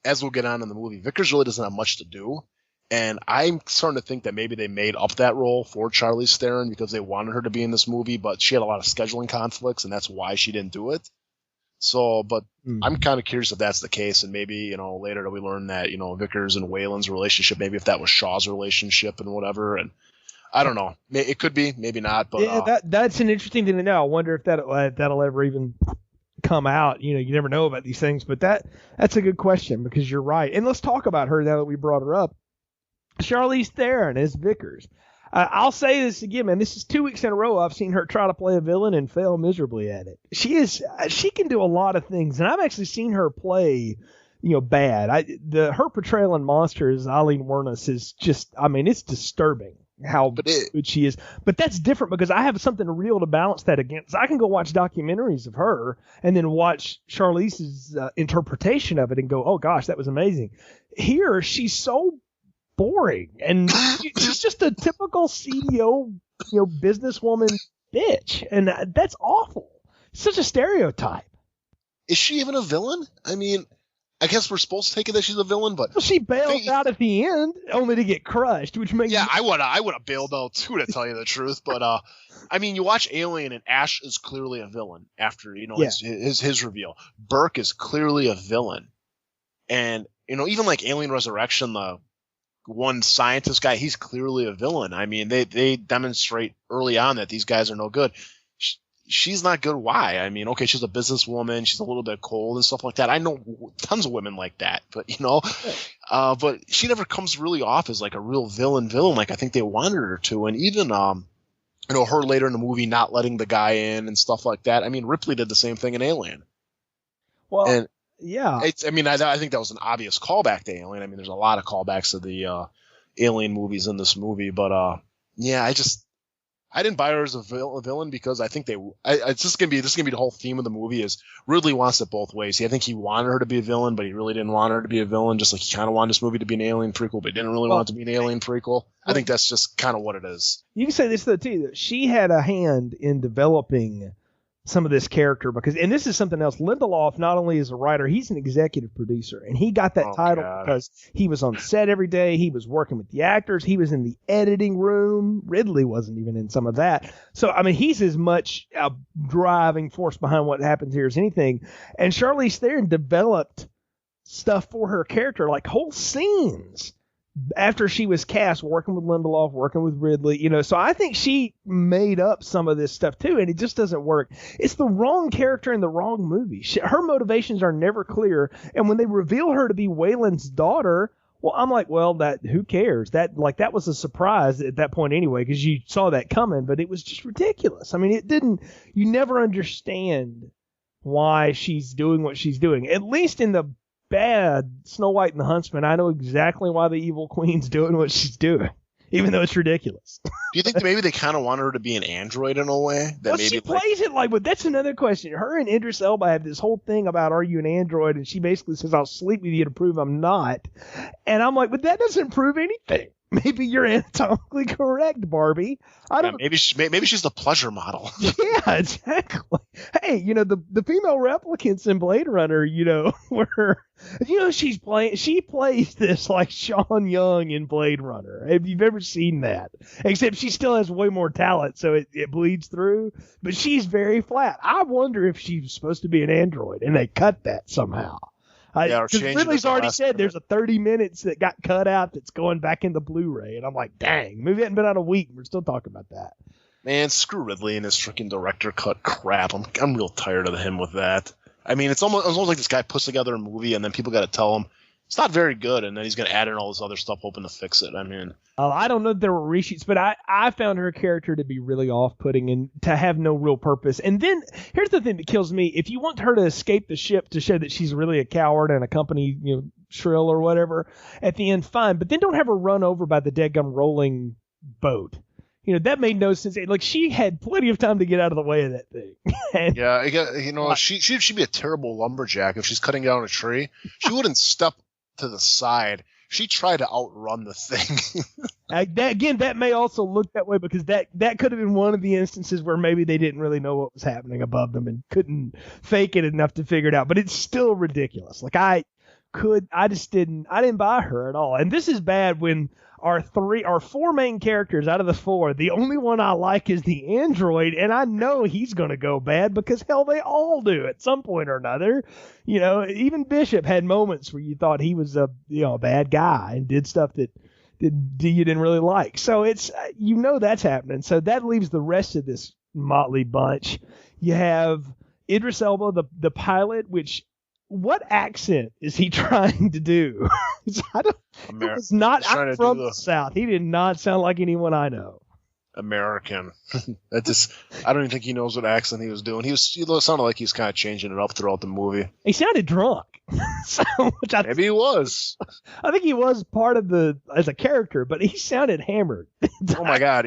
as we'll get on in the movie, Vickers really doesn't have much to do. And I'm starting to think that maybe they made up that role for Charlize Theron because they wanted her to be in this movie, but she had a lot of scheduling conflicts, and that's why she didn't do it. So, but I'm kind of curious if that's the case, and maybe, you know, later we learn that, you know, Vickers and Wayland's relationship, maybe if that was Shaw's relationship and whatever, and I don't know. It could be, maybe not, but yeah, that's an interesting thing to know. I wonder if that'll ever even come out. You know, you never know about these things, but that's a good question because you're right. And let's talk about her now that we brought her up. Charlize Theron as Vickers. I'll say this again, man. This is 2 weeks in a row I've seen her try to play a villain and fail miserably at it. She can do a lot of things, and I've actually seen her play, bad. Her portrayal in Monsters, Eileen Wuornos, is just, it's disturbing how good she is. But that's different because I have something real to balance that against. I can go watch documentaries of her and then watch Charlize's interpretation of it and go, oh gosh, that was amazing. Here, she's so boring, and she's just a typical CEO, businesswoman bitch, and that's awful. Such a stereotype. Is she even a villain? I mean, I guess we're supposed to take it that she's a villain, but she bailed out at the end only to get crushed, which makes I would have bailed out too, to tell you the truth. But you watch Alien, and Ash is clearly a villain after his reveal. Burke is clearly a villain, and even like Alien Resurrection, the one scientist guy, he's clearly a villain. I mean, they demonstrate early on that these guys are no good. She's not good. Why? I mean, okay, she's a businesswoman. She's a little bit cold and stuff like that. I know tons of women like that, but but she never comes really off as like a real villain like I think they wanted her to. And even, her later in the movie not letting the guy in and stuff like that. I mean, Ripley did the same thing in Alien. Well, and yeah, I think that was an obvious callback to Alien. I mean, there's a lot of callbacks to the Alien movies in this movie, but I didn't buy her as a villain because I think this is gonna be the whole theme of the movie is Ridley wants it both ways. I think he wanted her to be a villain, but he really didn't want her to be a villain. Just like he kind of wanted this movie to be an Alien prequel, but he didn't really want it to be an Alien prequel. I think that's just kind of what it is. You can say this though too, that she had a hand in developing some of this character and this is something else. Lindelof not only is a writer, he's an executive producer, and he got that title because he was on set every day. He was working with the actors. He was in the editing room. Ridley wasn't even in some of that. So, he's as much a driving force behind what happens here as anything. And Charlize Theron developed stuff for her character, like whole scenes after she was cast, working with Lindelof, working with Ridley, so I think she made up some of this stuff too, and it just doesn't work. It's the wrong character in the wrong movie. Her motivations are never clear, and when they reveal her to be Wayland's daughter, well, I'm like, well, who cares? That was a surprise at that point anyway, because you saw that coming, but it was just ridiculous. You never understand why she's doing what she's doing, at least in the bad Snow White and the Huntsman. I know exactly why the evil queen's doing what she's doing, even though it's ridiculous. Do you think that maybe they kind of want her to be an android in a way? That maybe she plays it like, but that's another question. Her and Idris Elba have this whole thing about, are you an android? And she basically says, I'll sleep with you to prove I'm not. And I'm like, but that doesn't prove anything. Maybe you're anatomically correct, Barbie. Maybe she's the pleasure model. Yeah, exactly. Hey, the female replicants in Blade Runner, were, she plays this like Sean Young in Blade Runner. If you've ever seen that, except she still has way more talent, so it bleeds through. But she's very flat. I wonder if she's supposed to be an android, and they cut that somehow. Because Ridley's already said there's a 30 minutes that got cut out that's going back into Blu-ray, and I'm like, dang, movie hadn't been out a week, and we're still talking about that. Man, screw Ridley and his freaking director cut crap. I'm real tired of him with that. It's almost like this guy puts together a movie, and then people got to tell him it's not very good, and then he's going to add in all this other stuff hoping to fix it. I don't know if there were reshoots, but I found her character to be really off-putting and to have no real purpose. And then here's the thing that kills me. If you want her to escape the ship to show that she's really a coward and accompany, Shrill or whatever, at the end, fine. But then don't have her run over by the deadgum rolling boat. That made no sense. Like, she had plenty of time to get out of the way of that thing. She'd be a terrible lumberjack if she's cutting down a tree. She wouldn't step to the side. She tried to outrun the thing. That may also look that way because that could have been one of the instances where maybe they didn't really know what was happening above them and couldn't fake it enough to figure it out. But it's still ridiculous. Like, I didn't buy her at all. And this is bad when our 4 main characters out of the 4, the only one I like is the android, and I know he's going to go bad because, hell, they all do at some point or another. Even Bishop had moments where you thought he was a bad guy and did stuff that you didn't really like. So it's that's happening. So that leaves the rest of this motley bunch. You have Idris Elba, the pilot, which what accent is he trying to do? I'm from the South. He did not sound like anyone I know. American. I don't even think he knows what accent he was doing. He sounded like he was kind of changing it up throughout the movie. He sounded drunk. So, Maybe he was. I think he was part of as a character, but he sounded hammered. Oh my God,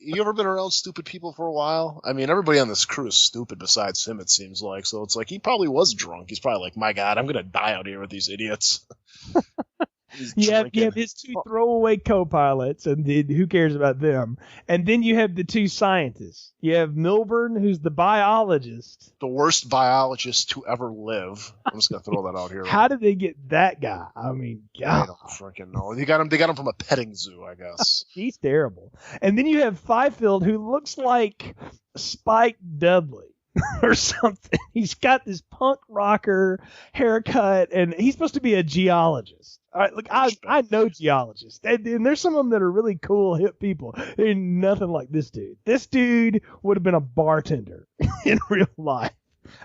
you ever been around stupid people for a while? I mean, everybody on this crew is stupid besides him, it seems like. So it's like he probably was drunk. He's probably like, my God, I'm going to die out here with these idiots. You have his two throwaway co-pilots, and who cares about them? And then you have the two scientists. You have Milburn, who's the biologist. The worst biologist to ever live. I'm just going to throw that out here. How did they get that guy? I mean, God. I don't freaking know. They got him from a petting zoo, I guess. He's terrible. And then you have Fifield, who looks like Spike Dudley. Or something. He's got this punk rocker haircut, and he's supposed to be a geologist. All right, look, I know geologists, and there's some of them that are really cool, hip people. They're nothing like this dude. This dude would have been a bartender in real life.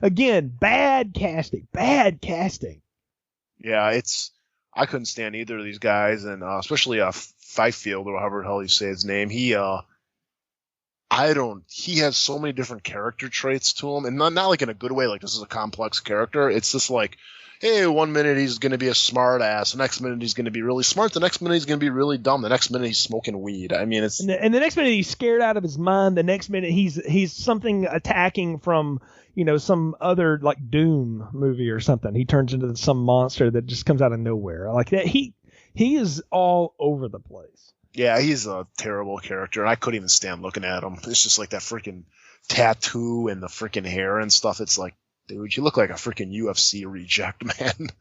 Again, bad casting. Yeah, I couldn't stand either of these guys, and especially Fifield, or however the hell you say his name. He has so many different character traits to him, and not like in a good way, like this is a complex character. It's just like, hey, 1 minute he's going to be a smart ass, the next minute he's going to be really smart, the next minute he's going to be really dumb, the next minute he's smoking weed. I mean, it's... And the next minute he's scared out of his mind, the next minute he's something attacking from, some other, like, Doom movie or something. He turns into some monster that just comes out of nowhere. Like that, he is all over the place. Yeah, he's a terrible character, and I couldn't even stand looking at him. It's just like that freaking tattoo and the freaking hair and stuff. It's like, dude, you look like a freaking UFC reject, man.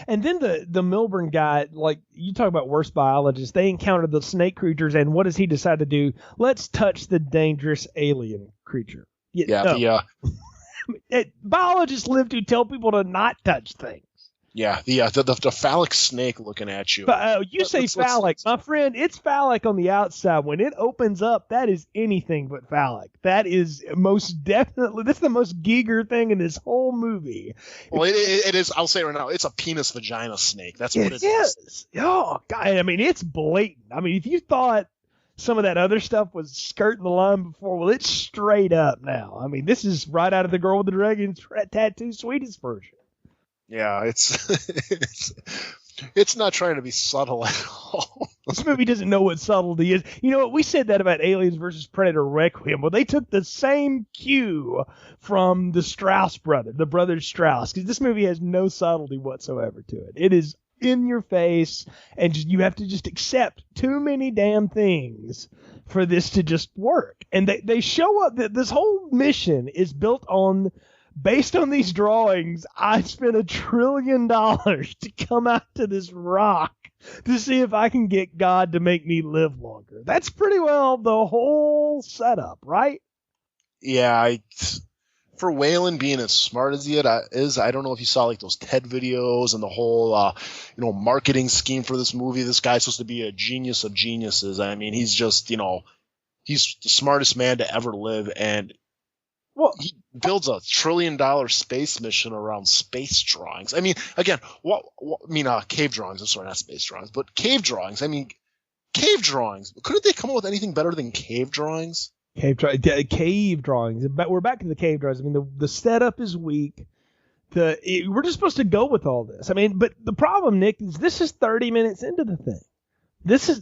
And then the Milburn guy, like, you talk about worst biologists, they encounter the snake creatures, and what does he decide to do? Let's touch the dangerous alien creature. Biologists live to tell people to not touch things. Yeah, the phallic snake looking at you. You say phallic. My friend, it's phallic on the outside. When it opens up, that is anything but phallic. That is most definitely, that's the most Giger thing in this whole movie. Well, it is, I'll say right now, it's a penis vagina snake. That's what it is. Oh, God, I mean, it's blatant. I mean, if you thought some of that other stuff was skirting the line before, well, it's straight up now. I mean, this is right out of the Girl with the Dragon Tattoo Swedish version. Yeah, it's not trying to be subtle at all. This movie doesn't know what subtlety is. You know what? We said that about Aliens versus Predator Requiem. Well, they took the same cue from the Strauss brothers, the brothers Strauss, because this movie has no subtlety whatsoever to it. It is in your face, and you have to just accept too many damn things for this to just work. And they show up that this whole mission is built on... Based on these drawings, I spent $1 trillion to come out to this rock to see if I can get God to make me live longer. That's pretty well the whole setup, right? Yeah, for Whalen being as smart as he is, I don't know if you saw like those TED videos and the whole marketing scheme for this movie. This guy's supposed to be a genius of geniuses. I mean, he's just he's the smartest man to ever live, and he builds $1 trillion space mission around space drawings. I mean, again, cave drawings. I'm sorry, not space drawings, but cave drawings. I mean, cave drawings. Couldn't they come up with anything better than cave drawings? Cave drawings. But we're back to the cave drawings. I mean, the setup is weak. We're just supposed to go with all this. I mean, but the problem, Nick, is this is 30 minutes into the thing.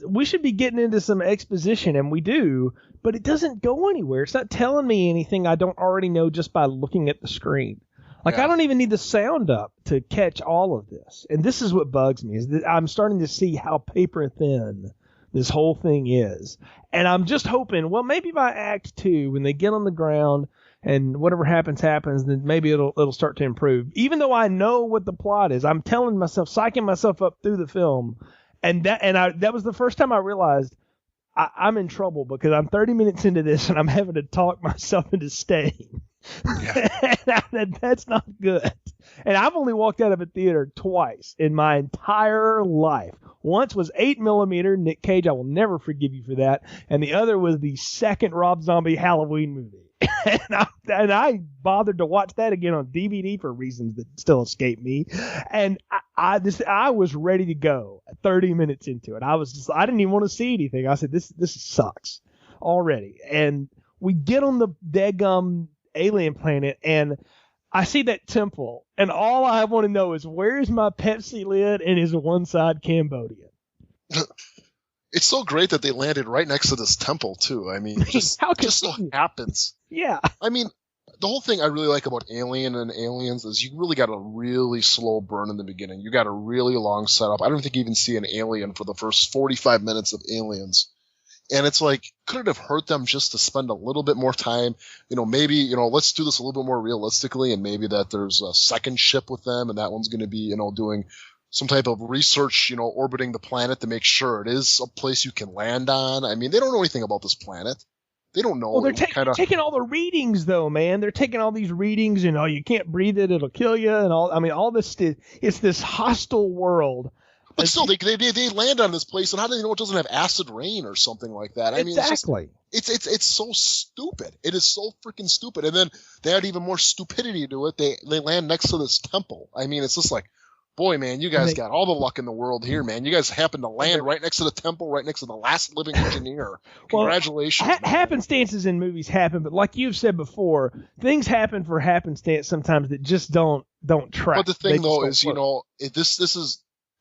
We should be getting into some exposition, and we do, but it doesn't go anywhere. It's not telling me anything I don't already know just by looking at the screen. I don't even need the sound up to catch all of this. And this is what bugs me, is that I'm starting to see how paper thin this whole thing is. And I'm just hoping, well, maybe by Act 2, when they get on the ground and whatever happens, then maybe it'll start to improve. Even though I know what the plot is, I'm telling myself, psyching myself up through the film. And that was the first time I realized I'm in trouble, because I'm 30 minutes into this and I'm having to talk myself into staying. Yeah. That's not good. And I've only walked out of a theater twice in my entire life. Once was 8mm, Nick Cage, I will never forgive you for that. And the other was the second Rob Zombie Halloween movie. and I bothered to watch that again on DVD for reasons that still escape me. And I was ready to go 30 minutes into it. I didn't even want to see anything. I said, this sucks. already. And we get on the daggum alien planet, and I see that temple, and all I want to know is, where's my Pepsi lid and is one side Cambodian? It's so great that they landed right next to this temple, too. I mean, just so happens. Yeah. I mean, the whole thing I really like about Alien and Aliens is you really got a really slow burn in the beginning. You got a really long setup. I don't think you even see an alien for the first 45 minutes of Aliens. And it's like, could it have hurt them just to spend a little bit more time? Maybe, let's do this a little bit more realistically, and maybe that there's a second ship with them, and that one's going to be, doing some type of research, orbiting the planet to make sure it is a place you can land on. I mean, they don't know anything about this planet. They don't know. Well, they're taking all the readings, though, man. They're taking all these readings, and you can't breathe it; it'll kill you, and all. I mean, all this. It's this hostile world. But still, they land on this place, and how do they know it doesn't have acid rain or something like that? I mean, exactly. It's so stupid. It is so freaking stupid. And then they add even more stupidity to it. They land next to this temple. I mean, it's just like, boy, man, you guys got all the luck in the world here, man. You guys happen to land right next to the temple, right next to the last living engineer. Congratulations. Well, happenstances in movies happen, but like you've said before, things happen for happenstance sometimes that just don't track. But the thing, though, is,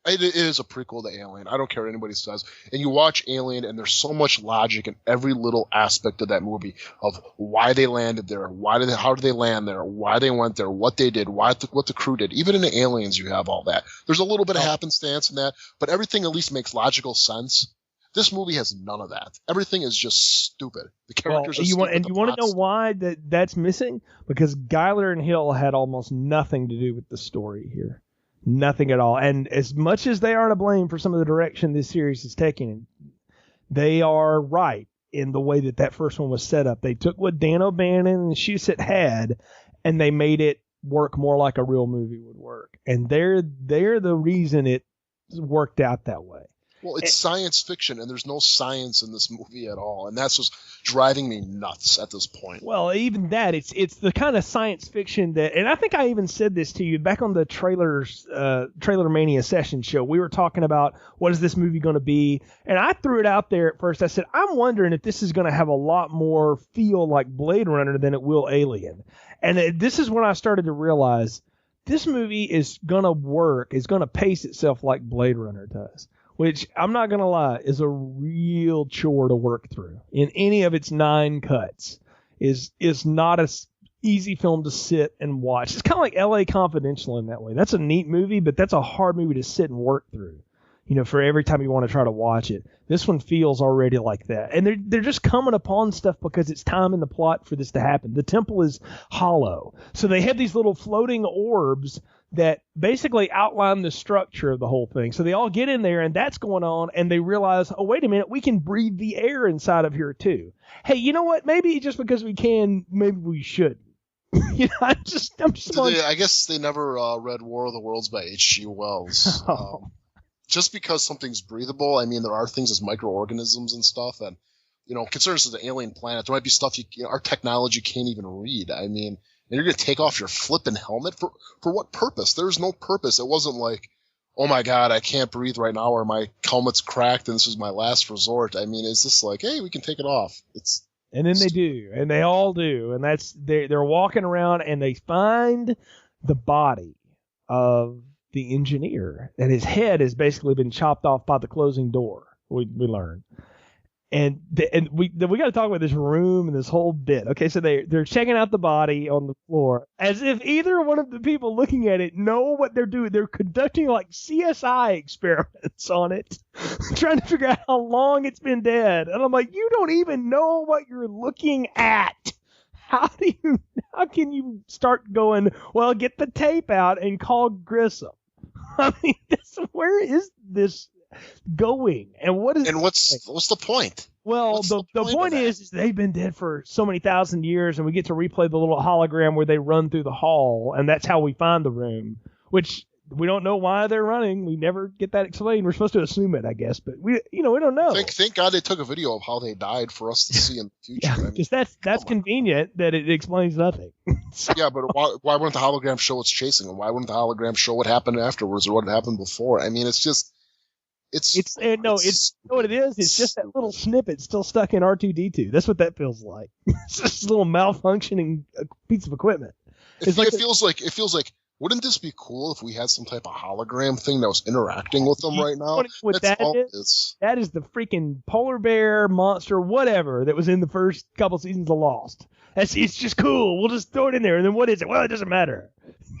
it is a prequel to Alien. I don't care what anybody says. And you watch Alien, and there's so much logic in every little aspect of that movie of why they landed there, how did they land there, why they went there, what they did, what the crew did. Even in the Aliens, you have all that. There's a little bit of happenstance in that, but everything at least makes logical sense. This movie has none of that. Everything is just stupid. The characters are stupid. And you want to know why that's missing? Because Geiler and Hill had almost nothing to do with the story here. Nothing at all. And as much as they are to blame for some of the direction this series is taking, they are right in the way that first one was set up. They took what Dan O'Bannon and Shusett had, and they made it work more like a real movie would work. And they're the reason it worked out that way. Well, it's science fiction, and there's no science in this movie at all, and that's just driving me nuts at this point. Well, even that, it's the kind of science fiction that, and I think I even said this to you back on the Trailer Mania session show. We were talking about what is this movie going to be, and I threw it out there at first. I said, I'm wondering if this is going to have a lot more feel like Blade Runner than it will Alien. And this is when I started to realize this movie is going to work, is going to pace itself like Blade Runner does. Which, I'm not going to lie, is a real chore to work through. In any of its 9 cuts, is not an easy film to sit and watch. It's kind of like L.A. Confidential in that way. That's a neat movie, but that's a hard movie to sit and work through. For every time you want to try to watch it. This one feels already like that. And they're just coming upon stuff because it's time in the plot for this to happen. The temple is hollow. So they have these little floating orbs that basically outline the structure of the whole thing. So they all get in there, and that's going on, and they realize, oh, wait a minute, we can breathe the air inside of here too. Hey, you know what? Maybe just because we can, maybe we shouldn't. I'm just. I guess they never read War of the Worlds by H.G. Wells. Just because something's breathable, I mean, there are things as microorganisms and stuff, and consider this as an alien planet. There might be stuff our technology can't even read. I mean, and you're going to take off your flippin' helmet for what purpose? There's no purpose. It wasn't like, oh my God, I can't breathe right now, or my helmet's cracked and this is my last resort. I mean, it's just like, hey, we can take it off. And then they do, and they all do, and they're walking around and they find the body of the engineer, and his head has basically been chopped off by the closing door. We learn. And we got to talk about this room and this whole bit. Okay, so they're checking out the body on the floor as if either one of the people looking at it know what they're doing. They're conducting like CSI experiments on it, trying to figure out how long it's been dead. And I'm like, you don't even know what you're looking at. How can you start going, well, get the tape out and call Grissom? I mean, where is this going, and what's the point? Well, the point is they've been dead for so many thousand years, and we get to replay the little hologram where they run through the hall, and that's how we find the room, which we don't know why they're running. We never get that explained. We're supposed to assume it, I guess, but we don't know. Thank God they took a video of how they died for us to see in the future. Because that's convenient that it explains nothing. Yeah, but why wouldn't the hologram show what's chasing them? Why wouldn't the hologram show what happened afterwards or what happened before? I mean, it's just. what it is. It's just that little snippet still stuck in R2D2. That's what that feels like. It's just a little malfunctioning piece of equipment. It feels like. Wouldn't this be cool if we had some type of hologram thing that was interacting with them right now? That is the freaking polar bear monster, whatever, that was in the first couple seasons of Lost. It's just cool. We'll just throw it in there. And then what is it? Well, it doesn't matter.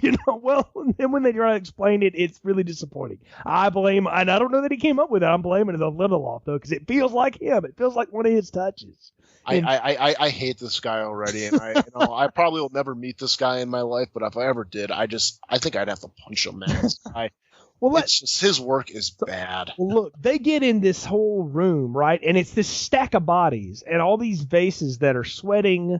And when they try to explain it, it's really disappointing. And I don't know that he came up with it. I'm blaming it on Lindelof, though, because it feels like him. It feels like one of his touches. I hate this guy already, and I probably will never meet this guy in my life. But if I ever did, I think I'd have to punch him, man. It's just his work is bad. Well, look, they get in this whole room, right, and it's this stack of bodies and all these vases that are sweating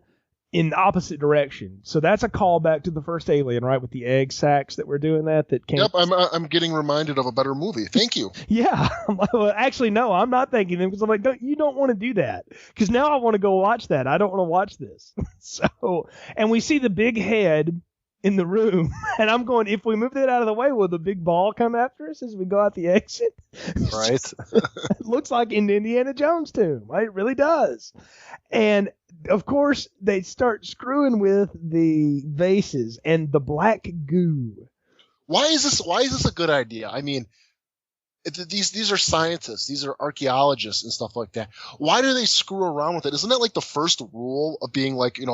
in the opposite direction. So that's a callback to the first Alien, right, with the egg sacs that were doing that came. Yep, I'm getting reminded of a better movie. Thank you. Yeah. Well, actually, no, I'm not thanking them because I'm like, you don't want to do that. Because now I want to go watch that. I don't want to watch this. And we see the big head in the room, and I'm going, if we move that out of the way, will the big ball come after us as we go out the exit? Right. It looks like in Indiana Jones tomb. Right? It really does. And of course, they start screwing with the vases and the black goo. Why is this a good idea? I mean, these are scientists, these are archaeologists and stuff like that. Why do they screw around with it? Isn't that like the first rule of being like, you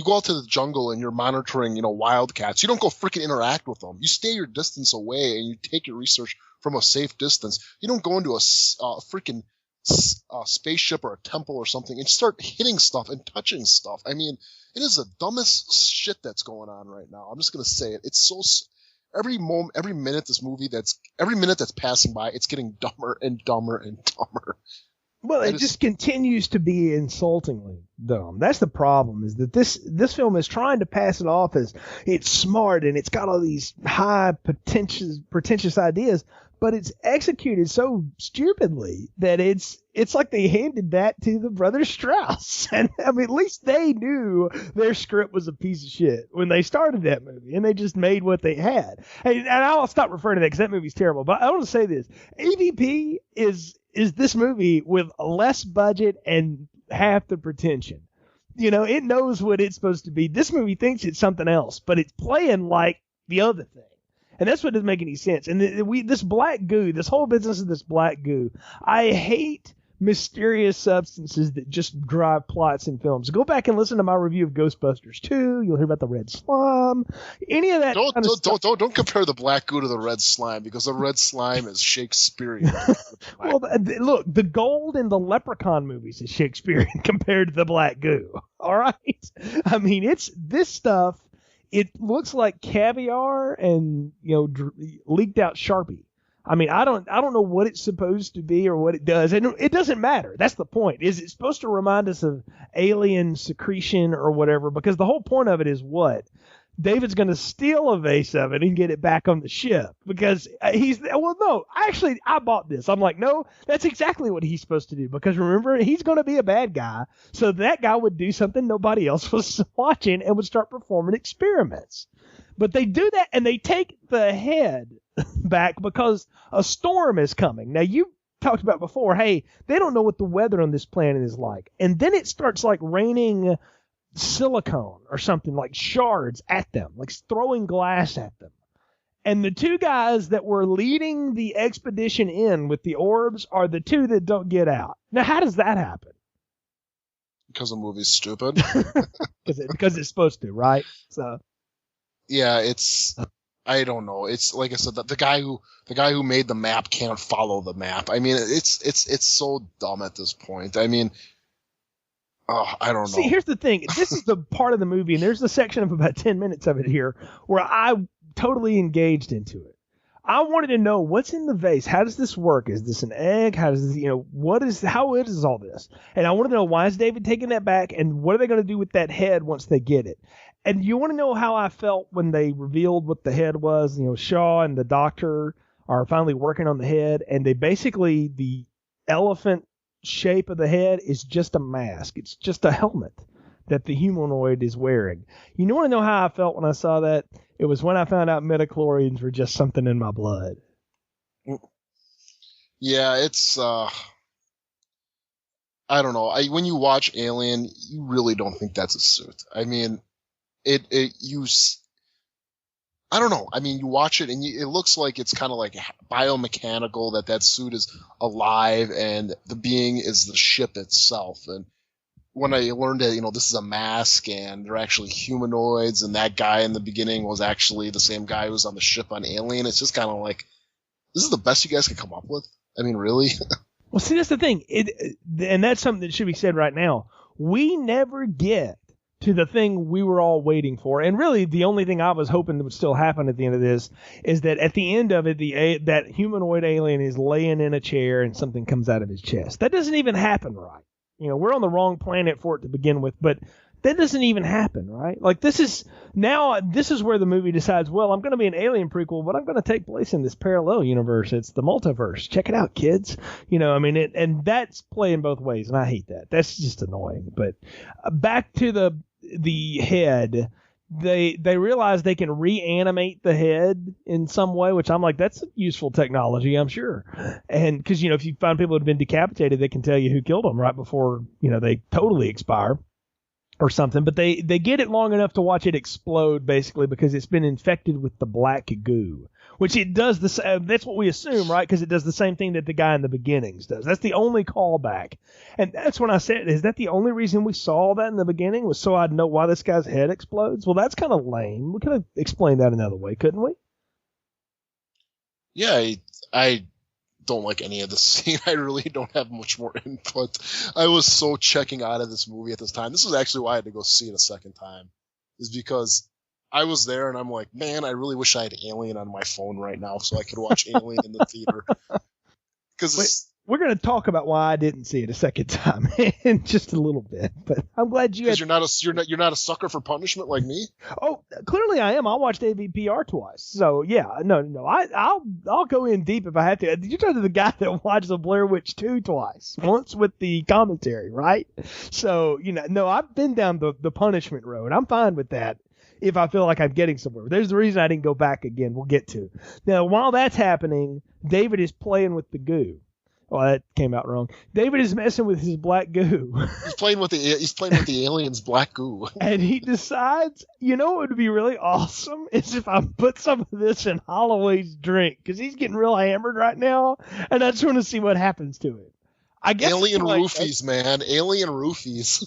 go out to the jungle and you're monitoring, wildcats. You don't go freaking interact with them. You stay your distance away and you take your research from a safe distance. You don't go into a freaking spaceship or a temple or something and start hitting stuff and touching stuff. I mean, it is the dumbest shit that's going on right now. I'm just going to say it. It's so... Every minute that's passing by, it's getting dumber and dumber and dumber. Well, it just continues to be insultingly dumb. That's the problem, is that this film is trying to pass it off as it's smart and it's got all these high pretentious ideas, but it's executed so stupidly that it's like they handed that to the brothers Strauss. And I mean, at least they knew their script was a piece of shit when they started that movie, and they just made what they had. And I'll stop referring to that because that movie's terrible. But I want to say this: AVP is this movie with less budget and half the pretension. It knows what it's supposed to be. This movie thinks it's something else, but it's playing like the other thing. And that's what doesn't make any sense. And this black goo, this whole business of this black goo, I hate mysterious substances that just drive plots in films. Go back and listen to my review of Ghostbusters 2. You'll hear about the red slime. Any of that Don't compare the black goo to the red slime, because the red slime is Shakespearean. Well, look, the gold in the Leprechaun movies is Shakespearean compared to the black goo. All right? I mean, it's this stuff. It looks like caviar and leaked out Sharpie. I mean, I don't know what it's supposed to be or what it does, and it doesn't matter. That's the point. Is it supposed to remind us of alien secretion or whatever? Because the whole point of it is what? David's going to steal a vase of it and get it back on the ship because I bought this. I'm like, no, that's exactly what he's supposed to do, because remember, he's going to be a bad guy. So that guy would do something nobody else was watching and would start performing experiments. But they do that, and they take the head back because a storm is coming. Now, you talked about before, hey, they don't know what the weather on this planet is like. And then it starts like raining silicone or something, like shards at them, like throwing glass at them. And the two guys that were leading the expedition in with the orbs are the two that don't get out. Now, how does that happen? Because the movie's stupid. Because it's supposed to, right? So, yeah, I don't know. It's like I said, the guy who made the map can't follow the map. I mean, it's so dumb at this point. I mean, I don't know. See, here's the thing. This is the part of the movie, and there's a section of about 10 minutes of it here where I totally engaged into it. I wanted to know what's in the vase. How does this work? Is this an egg? How does this, how is all this? And I wanted to know, why is David taking that back, and what are they going to do with that head once they get it? And you want to know how I felt when they revealed what the head was? Shaw and the doctor are finally working on the head, and they basically, the elephant shape of the head is just a mask. It's just a helmet that the humanoid is wearing. You want to know how I felt when I saw that? It was when I found out midichlorians were just something in my blood. Yeah, it's I don't know. When you watch Alien, you really don't think that's a suit. I mean, I don't know. I mean, you watch it and it looks like it's kind of like biomechanical, that suit is alive and the being is the ship itself. And when I learned that, this is a mask and they're actually humanoids and that guy in the beginning was actually the same guy who was on the ship on Alien, it's just kind of like, this is the best you guys could come up with? I mean, really? Well, see, that's the thing. And that's something that should be said right now. We never get to the thing we were all waiting for. And really, the only thing I was hoping would still happen at the end of this is that at the end of it, that humanoid alien is laying in a chair and something comes out of his chest. That doesn't even happen right. We're on the wrong planet for it to begin with, but that doesn't even happen, right? Like, this is where the movie decides, well, I'm going to be an Alien prequel, but I'm going to take place in this parallel universe. It's the multiverse. Check it out, kids. And that's playing both ways, and I hate that. That's just annoying. But back to the head, they realize they can reanimate the head in some way, which I'm like, that's useful technology, I'm sure. And because, if you find people who have been decapitated, they can tell you who killed them right before, they totally expire or something. But they get it long enough to watch it explode, basically, because it's been infected with the black goo, which it does that's what we assume, right? Because it does the same thing that the guy in the beginnings does. That's the only callback. And that's when I said, is that the only reason we saw that in the beginning, was so I'd know why this guy's head explodes? Well, that's kind of lame. We could have explained that another way, couldn't we? Yeah, I don't like any of the scene. I really don't have much more input. I was so checking out of this movie at this time. This was actually why I had to go see it a second time, is because I was there and I'm like, man, I really wish I had Alien on my phone right now so I could watch Alien in the theater. Because we're going to talk about why I didn't see it a second time in just a little bit, but I'm glad you. Because you're not a sucker for punishment like me. Oh, clearly I am. I watched AVPR twice, so yeah, no, I'll go in deep if I have to. You're talking to the guy that watched the Blair Witch 2 twice, once with the commentary, right? So no, I've been down the punishment road. I'm fine with that if I feel like I'm getting somewhere. There's the reason I didn't go back again. We'll get to. Now, while that's happening, David is playing with the goo. Oh, that came out wrong. David is messing with his black goo. He's playing with the alien's black goo. And he decides, what would be really awesome is if I put some of this in Holloway's drink, because he's getting real hammered right now, and I just want to see what happens to him. I guess Alien roofies, man. Alien roofies.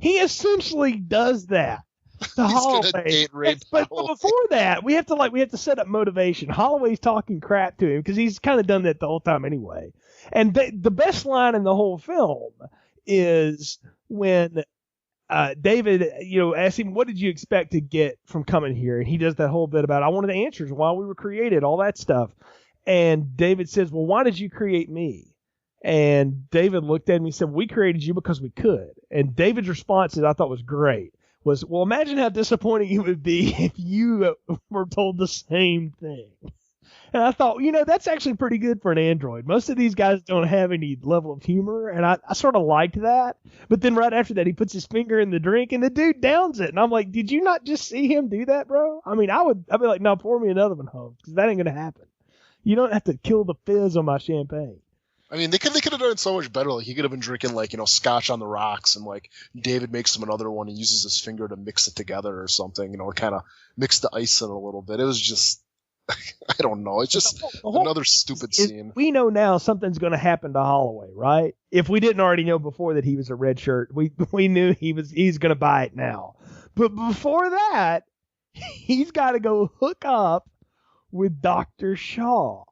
He essentially does that. But before that, we have to set up motivation. Holloway's talking crap to him because he's kind of done that the whole time anyway. And the best line in the whole film is when David, asks him, "What did you expect to get from coming here?" And he does that whole bit about, "I wanted answers, why we were created, all that stuff." And David says, "Well, why did you create me?" And David looked at him and he said, "We created you because we could." And David's response, that I thought was great, was, "Well, imagine how disappointing it would be if you were told the same thing." And I thought, that's actually pretty good for an android. Most of these guys don't have any level of humor, and I sort of liked that. But then right after that, he puts his finger in the drink, and the dude downs it. And I'm like, did you not just see him do that, bro? I mean, I'd be like, no, pour me another one, Holmes, because that ain't going to happen. You don't have to kill the fizz on my champagne. I mean, they could have done it so much better. Like, he could have been drinking, scotch on the rocks, and, David makes him another one and uses his finger to mix it together or something, kind of mix the ice in a little bit. It was just, I don't know. It's just another stupid scene. We know now something's going to happen to Holloway, right? If we didn't already know before that he was a red shirt, we knew he's going to buy it now. But before that, he's got to go hook up with Dr. Shaw.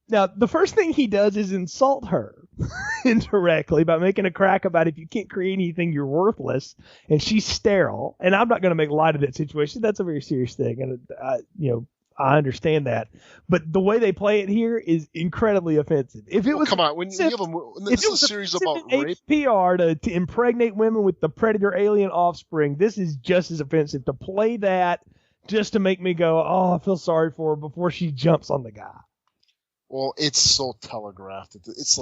Now, the first thing he does is insult her indirectly by making a crack about, if you can't create anything, you're worthless, and she's sterile. And I'm not going to make light of that situation. That's a very serious thing, and I understand that. But the way they play it here is incredibly offensive. If it was come on, when you have this is a series about rape, PR to impregnate women with the predator alien offspring, this is just as offensive. To play that just to make me go, oh, I feel sorry for her before she jumps on the guy. Well, it's so telegraphed. It's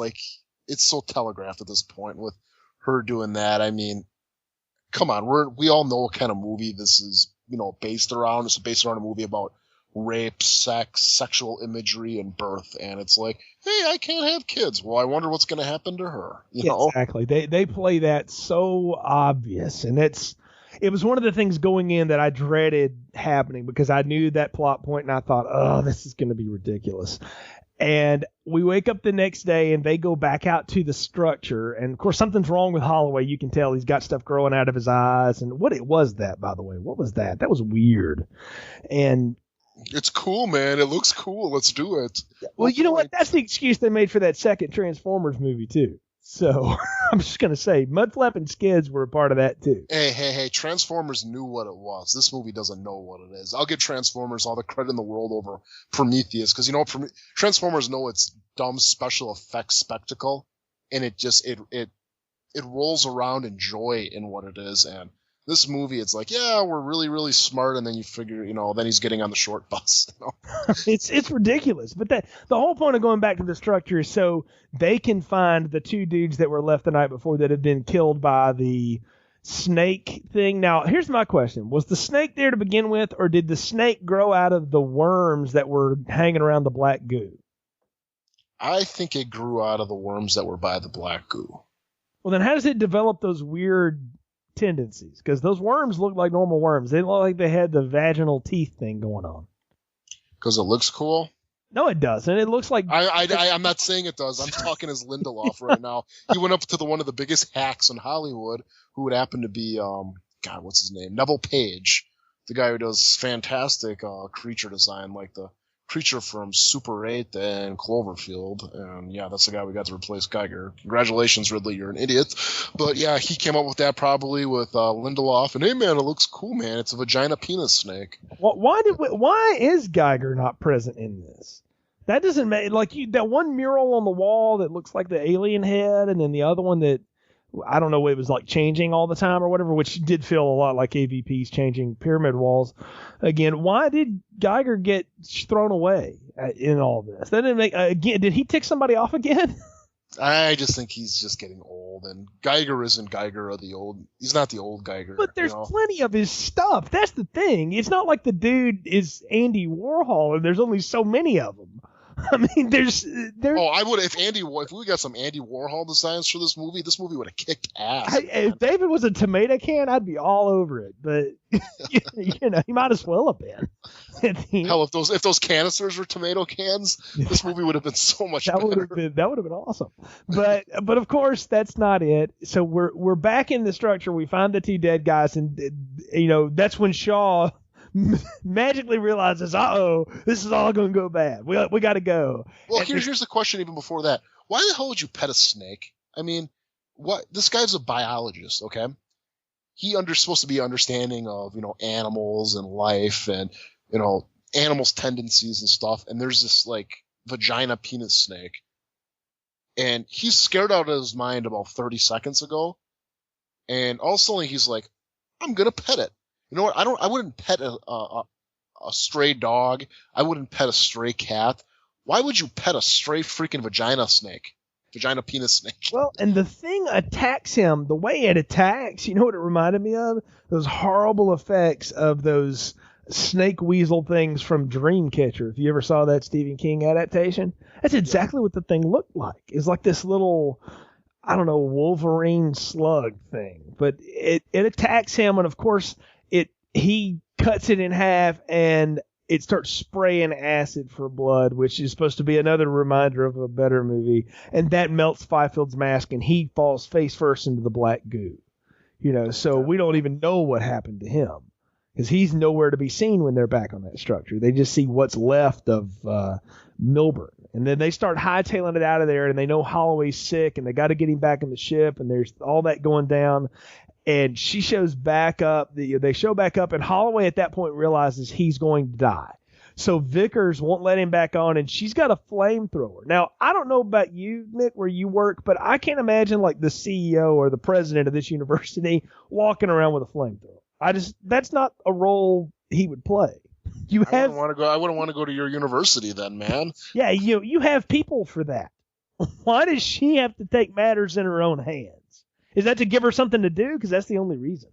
so telegraphed at this point with her doing that. I mean, come on, we all know what kind of movie this is, based around. It's based around a movie about rape, sex, sexual imagery, and birth. And it's like, hey, I can't have kids. Well, I wonder what's going to happen to her. You know? Exactly. They play that so obvious, and it was one of the things going in that I dreaded happening because I knew that plot point, and I thought, oh, this is going to be ridiculous. And we wake up the next day, and they go back out to the structure, and of course something's wrong with Holloway. You can tell he's got stuff growing out of his eyes, and what it was that, by the way, what was that? That was weird. And it's cool, man. It looks cool. Let's do it. Well, you know what? That's the excuse they made for that second Transformers movie, too. So I'm just going to say Mudflap and Skids were a part of that, too. Hey. Transformers knew what it was. This movie doesn't know what it is. I'll give Transformers all the credit in the world over Prometheus because, Transformers know it's dumb special effects spectacle, and it just it rolls around in joy in what it is. And this movie, it's like, yeah, we're really, really smart, and then you figure, then he's getting on the short bus. It's ridiculous. But the whole point of going back to the structure is so they can find the two dudes that were left the night before that had been killed by the snake thing. Now, here's my question. Was the snake there to begin with, or did the snake grow out of the worms that were hanging around the black goo? I think it grew out of the worms that were by the black goo. Well, then how does it develop those weird tendencies? Because those worms look like normal worms. They look like they had the vaginal teeth thing going on. Because it looks cool? No, it doesn't. It looks like... I'm not saying it does. I'm talking as Lindelof right now. He went up to one of the biggest hacks in Hollywood, who would happen to be, what's his name? Neville Page, the guy who does fantastic creature design, like the creature from Super 8 and Cloverfield. And yeah, that's the guy we got to replace Geiger. Congratulations, Ridley, you're an idiot. But yeah, he came up with that probably with Lindelof. And hey, man, it looks cool, man. It's a vagina penis snake. Well, why is Geiger not present in this? That doesn't make that one mural on the wall that looks like the alien head, and then the other one that I don't know, it was like changing all the time or whatever, which did feel a lot like AVP's changing pyramid walls. Again, why did Geiger get thrown away in all this? That didn't make again. Did he tick somebody off again? I just think he's just getting old, and Geiger isn't Geiger of the old. He's not the old Geiger. But there's plenty of his stuff. That's the thing. It's not like the dude is Andy Warhol, and there's only so many of them. I mean, there's. Oh, I would if we got some Andy Warhol designs for this movie would have kicked ass. If David was a tomato can, I'd be all over it. But he might as well have been. Hell, if those canisters were tomato cans, this movie would have been so much better. That would have been awesome. But of course that's not it. So we're back in the structure. We find the two dead guys, and that's when Shaw magically realizes, this is all going to go bad. We got to go. Well, here's the question even before that. Why the hell would you pet a snake? I mean, what? This guy's a biologist, okay? Supposed to be understanding of, animals and life and, animals' tendencies and stuff. And there's this, vagina penis snake. And he's scared out of his mind about 30 seconds ago. And all of a sudden he's like, I'm going to pet it. You know what? I wouldn't pet a stray dog. I wouldn't pet a stray cat. Why would you pet a stray freaking vagina penis snake? Well, and the thing attacks him, the way it attacks, you know what it reminded me of? Those horrible effects of those snake weasel things from Dreamcatcher. If you ever saw that Stephen King adaptation, that's exactly what the thing looked like. It's like this little, I don't know, Wolverine slug thing. But it attacks him, and of course, he cuts it in half, and it starts spraying acid for blood, which is supposed to be another reminder of a better movie. And that melts Fiefeld's mask, and he falls face first into the black goo. So we don't even know what happened to him, because he's nowhere to be seen when they're back on that structure. They just see what's left of Milburn. And then they start hightailing it out of there, and they know Holloway's sick, and they got to get him back in the ship, and there's all that going down. And she shows back up. They show back up, and Holloway at that point realizes he's going to die. So Vickers won't let him back on, and she's got a flamethrower. Now, I don't know about you, Nick, where you work, but I can't imagine the CEO or the president of this university walking around with a flamethrower. That's not a role he would play. I wouldn't want to go to your university then, man. Yeah, you have people for that. Why does she have to take matters in her own hands? Is that to give her something to do? Because that's the only reason.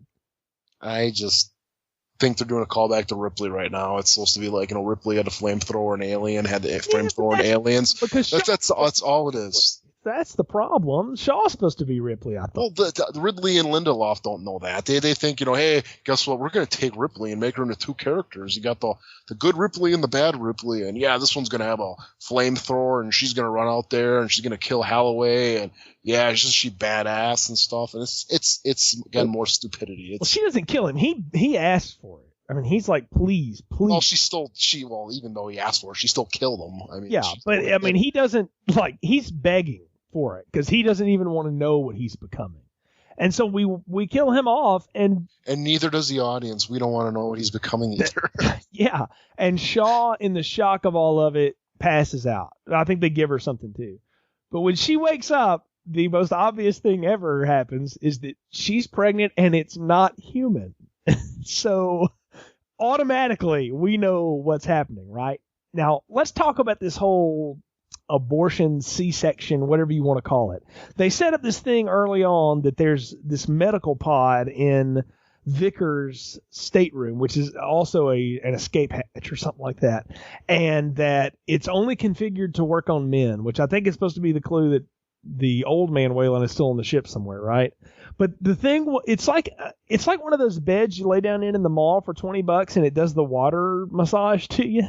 think they're doing a callback to Ripley right now. It's supposed to be like, Ripley had a flamethrower and Alien had the flamethrower and Aliens. That's all it is. That's the problem. Shaw's supposed to be Ripley, I thought. Well, the Ridley and Lindelof don't know that. They think, hey, guess what? We're going to take Ripley and make her into two characters. You got the good Ripley and the bad Ripley, and yeah, this one's going to have a flamethrower, and she's going to run out there, and she's going to kill Holloway, and yeah, she's badass and stuff. And it's again more stupidity. Well, she doesn't kill him. He asked for it. I mean, he's like, please. Well, even though he asked for it, she still killed him. I mean, yeah, but I mean, he doesn't he's begging for it because he doesn't even want to know what he's becoming. And so we kill him off, and neither does the audience. We don't want to know what he's becoming either. Yeah, and Shaw, in the shock of all of it, passes out. I think they give her something too. But when she wakes up, the most obvious thing ever happens is that she's pregnant and it's not human. So automatically we know what's happening, right? Now let's talk about this whole abortion, C-section, whatever you want to call it. They set up this thing early on that there's this medical pod in Vickers' stateroom, which is also an escape hatch or something like that, and that it's only configured to work on men, which I think is supposed to be the clue that the old man Wayland is still on the ship somewhere, right? But the thing, it's like one of those beds you lay down in the mall for $20 and it does the water massage to you.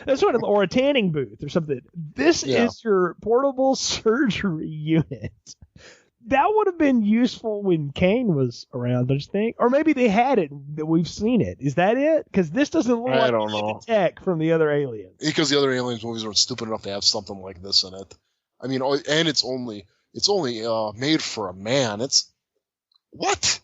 That's what, or a tanning booth or something. This is your portable surgery unit. That would have been useful when Kane was around, don't you think? Or maybe they had it, that we've seen it. Is that it? Because this doesn't look like the tech from the other Aliens. Because the other Aliens movies are stupid enough to have something like this in it. I mean, and it's only made for a man. It's what?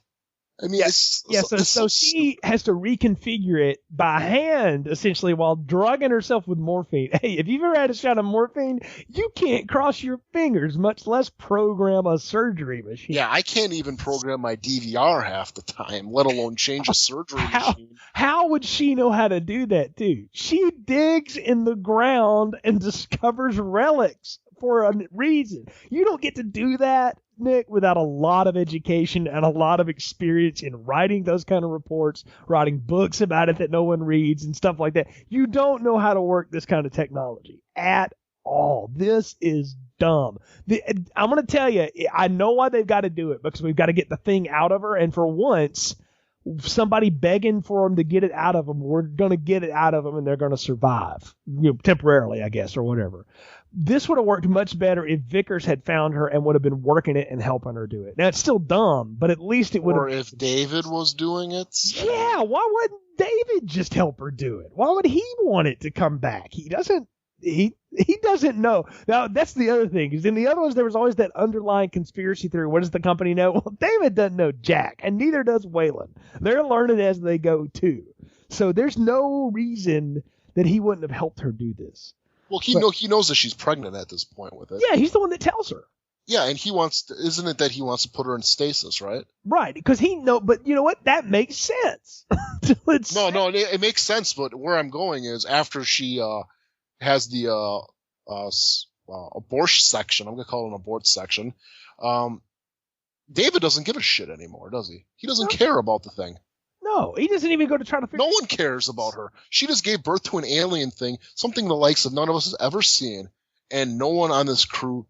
I mean, so she has to reconfigure it by hand, essentially, while drugging herself with morphine. Hey, if you've ever had a shot of morphine, you can't cross your fingers, much less program a surgery machine. Yeah, I can't even program my DVR half the time, let alone change a surgery machine. How would she know how to do that, too? She digs in the ground and discovers relics for a reason. You don't get to do that, Nick, without a lot of education and a lot of experience in writing those kind of reports, writing books about it that no one reads and stuff like that. You don't know how to work this kind of technology at all. This is dumb. I'm going to tell you, I know why they've got to do it, because we've got to get the thing out of her, and for once, somebody begging for them to get it out of them, we're going to get it out of them, and they're going to survive, temporarily, I guess, or whatever. This would have worked much better if Vickers had found her and would have been working it and helping her do it. Now, it's still dumb, but at least it would have... Or if David was doing it? Yeah, why wouldn't David just help her do it? Why would he want it to come back? He doesn't know. Now, that's the other thing, because in the other ones, there was always that underlying conspiracy theory. What does the company know? Well, David doesn't know jack, and neither does Wayland. They're learning as they go, too. So there's no reason that he wouldn't have helped her do this. Well, he knows that she's pregnant at this point with it. Yeah, he's the one that tells her. Yeah, and isn't it that he wants to put her in stasis, right? Right, because but you know what? That makes sense. No, it makes sense, but where I'm going is after she has the abortion section, I'm going to call it an abort section, David doesn't give a shit anymore, does he? He doesn't care about the thing. No, he doesn't even go to try to figure. No one cares about her. She just gave birth to an alien thing, something the likes of none of us has ever seen, and no one on this crew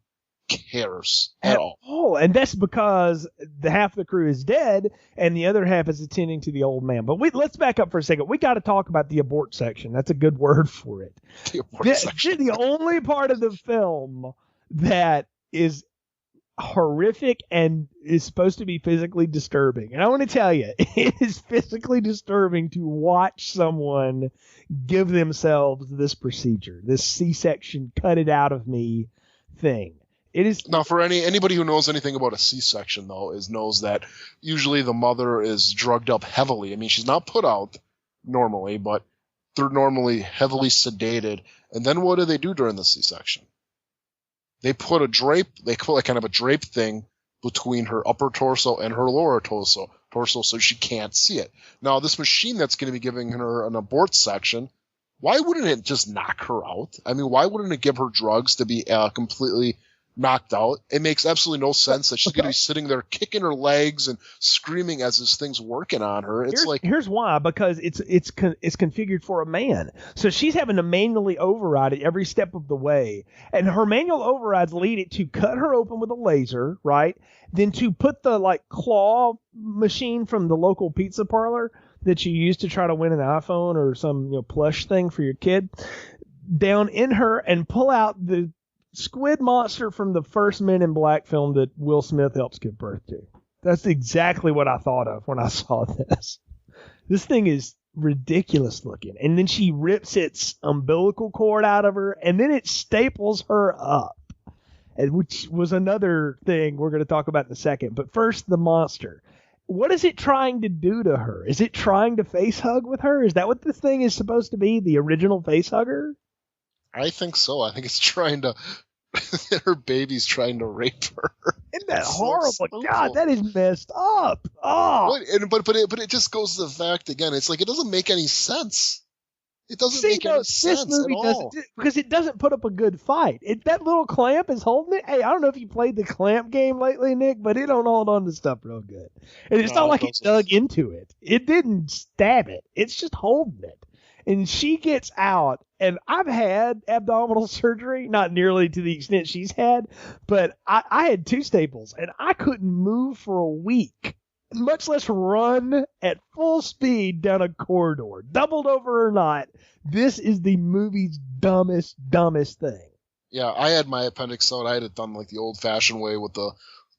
cares at all. Oh, and that's because the half of the crew is dead, and the other half is attending to the old man. But let's back up for a second. We got to talk about the abort section. That's a good word for it. The abort section. The only part of the film that is horrific and is supposed to be physically disturbing. And I want to tell you, it is physically disturbing to watch someone give themselves this procedure, this C-section cut it out of me thing. It is now for anybody who knows anything about a C-section though, knows that usually the mother is drugged up heavily. I mean, she's not put out normally, but they're normally heavily sedated. And then what do they do during the C-section? They put like kind of a drape thing between her upper torso and her lower torso so she can't see it. Now, this machine that's going to be giving her an abort section, why wouldn't it just knock her out? I mean, why wouldn't it give her drugs to be completely knocked out. It makes absolutely no sense that she's going to be sitting there kicking her legs and screaming as this thing's working on her. Here's why, because it's configured for a man. So she's having to manually override it every step of the way. And her manual overrides lead it to cut her open with a laser, right? Then to put the claw machine from the local pizza parlor that you use to try to win an iPhone or some plush thing for your kid down in her and pull out the squid monster from the first Men in Black film that Will Smith helps give birth to. That's exactly what I thought of when I saw this. This thing is ridiculous looking. And then she rips its umbilical cord out of her, and then it staples her up, which was another thing we're going to talk about in a second. But first, the monster. What is it trying to do to her? Is it trying to face hug with her? Is that what this thing is supposed to be, the original face hugger? I think so. I think it's trying to... her baby's trying to rape her. Isn't that horrible? So God, that is messed up. Oh. But it just goes to the fact again. It's like it doesn't make any sense. It doesn't make any sense at all. Because it doesn't put up a good fight. That little clamp is holding it. Hey, I don't know if you played the clamp game lately, Nick, but it don't hold on to stuff real good. And it's not like it dug into it. It didn't stab it. It's just holding it. And she gets out, and I've had abdominal surgery, not nearly to the extent she's had, but I had 2 staples, and I couldn't move for a week, much less run at full speed down a corridor. Doubled over or not, this is the movie's dumbest thing. Yeah, I had my appendix out. I had it done the old-fashioned way with the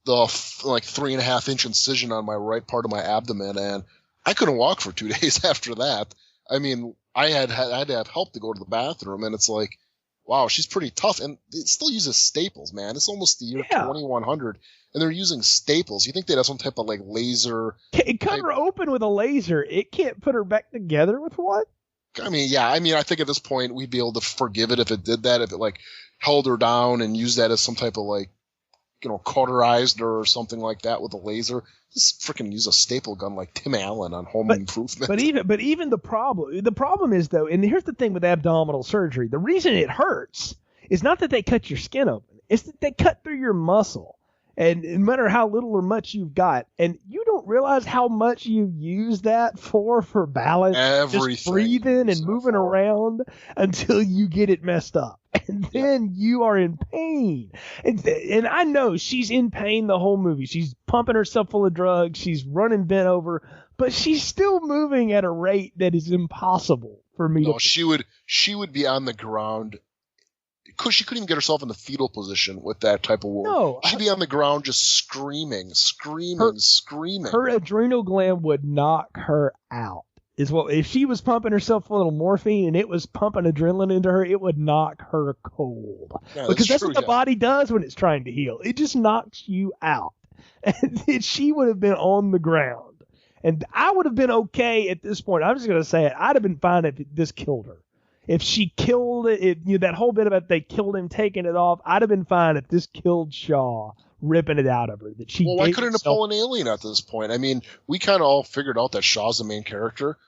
3.5-inch incision on my right part of my abdomen, and I couldn't walk for 2 days after that. I mean, I had to have help to go to the bathroom, and it's like, wow, she's pretty tough, and it still uses staples, man. It's almost the year 2100, and they're using staples. You think they'd have some type of laser? It cut her open with a laser. It can't put her back together with what? I mean, yeah. I mean, I think at this point we'd be able to forgive it if it did that, if it held her down and used that as some type of cauterized her or something like that with a laser. Just freaking use a staple gun like Tim Allen on Home Improvement. But even the problem is though, and here's the thing with abdominal surgery, the reason it hurts is not that they cut your skin open, it's that they cut through your muscle. And no matter how little or much you've got, and you don't realize how much you use that for balance, just breathing and moving around until you get it messed up. And then you are in pain. And I know she's in pain the whole movie. She's pumping herself full of drugs. She's running bent over. But she's still moving at a rate that is impossible for me to... No, she would be on the ground. She couldn't even get herself in the fetal position with that type of wound. No. She'd be on the ground just screaming. Her adrenal gland would knock her out. If she was pumping herself full of morphine and it was pumping adrenaline into her, it would knock her cold. Yeah, because that's what the body does when it's trying to heal. It just knocks you out. And she would have been on the ground. And I would have been okay at this point. I'm just going to say it. I'd have been fine if this killed her. If she killed it, that whole bit about they killed him, taking it off, I'd have been fine if this killed Shaw, ripping it out of her. Why couldn't it pull an alien at this point? I mean, we kind of all figured out that Shaw's the main character,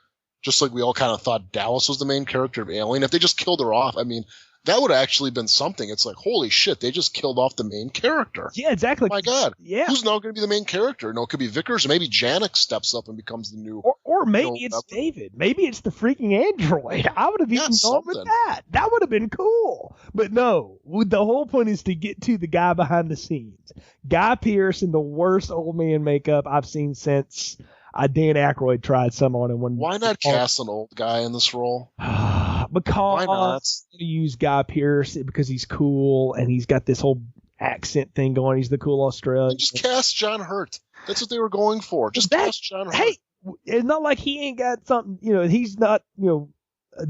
just like we all kind of thought Dallas was the main character of Alien. If they just killed her off, I mean, that would have actually been something. It's like, holy shit, they just killed off the main character. Yeah, exactly. Oh my God. Yeah. Who's now going to be the main character? No, it could be Vickers, or maybe Janek steps up and becomes the new... Or maybe it's David. Maybe it's the freaking android. I would have even gone with that. That would have been cool. But no, the whole point is to get to the guy behind the scenes. Guy Pearce in the worst old man makeup I've seen since Dan Aykroyd tried some on him. Why not cast an old guy in this role? Because why not? You use Guy Pearce because he's cool and he's got this whole accent thing going. He's the cool Australian. Just cast John Hurt. That's what they were going for. Just cast John Hurt. Hey, it's not like he ain't got something. He's not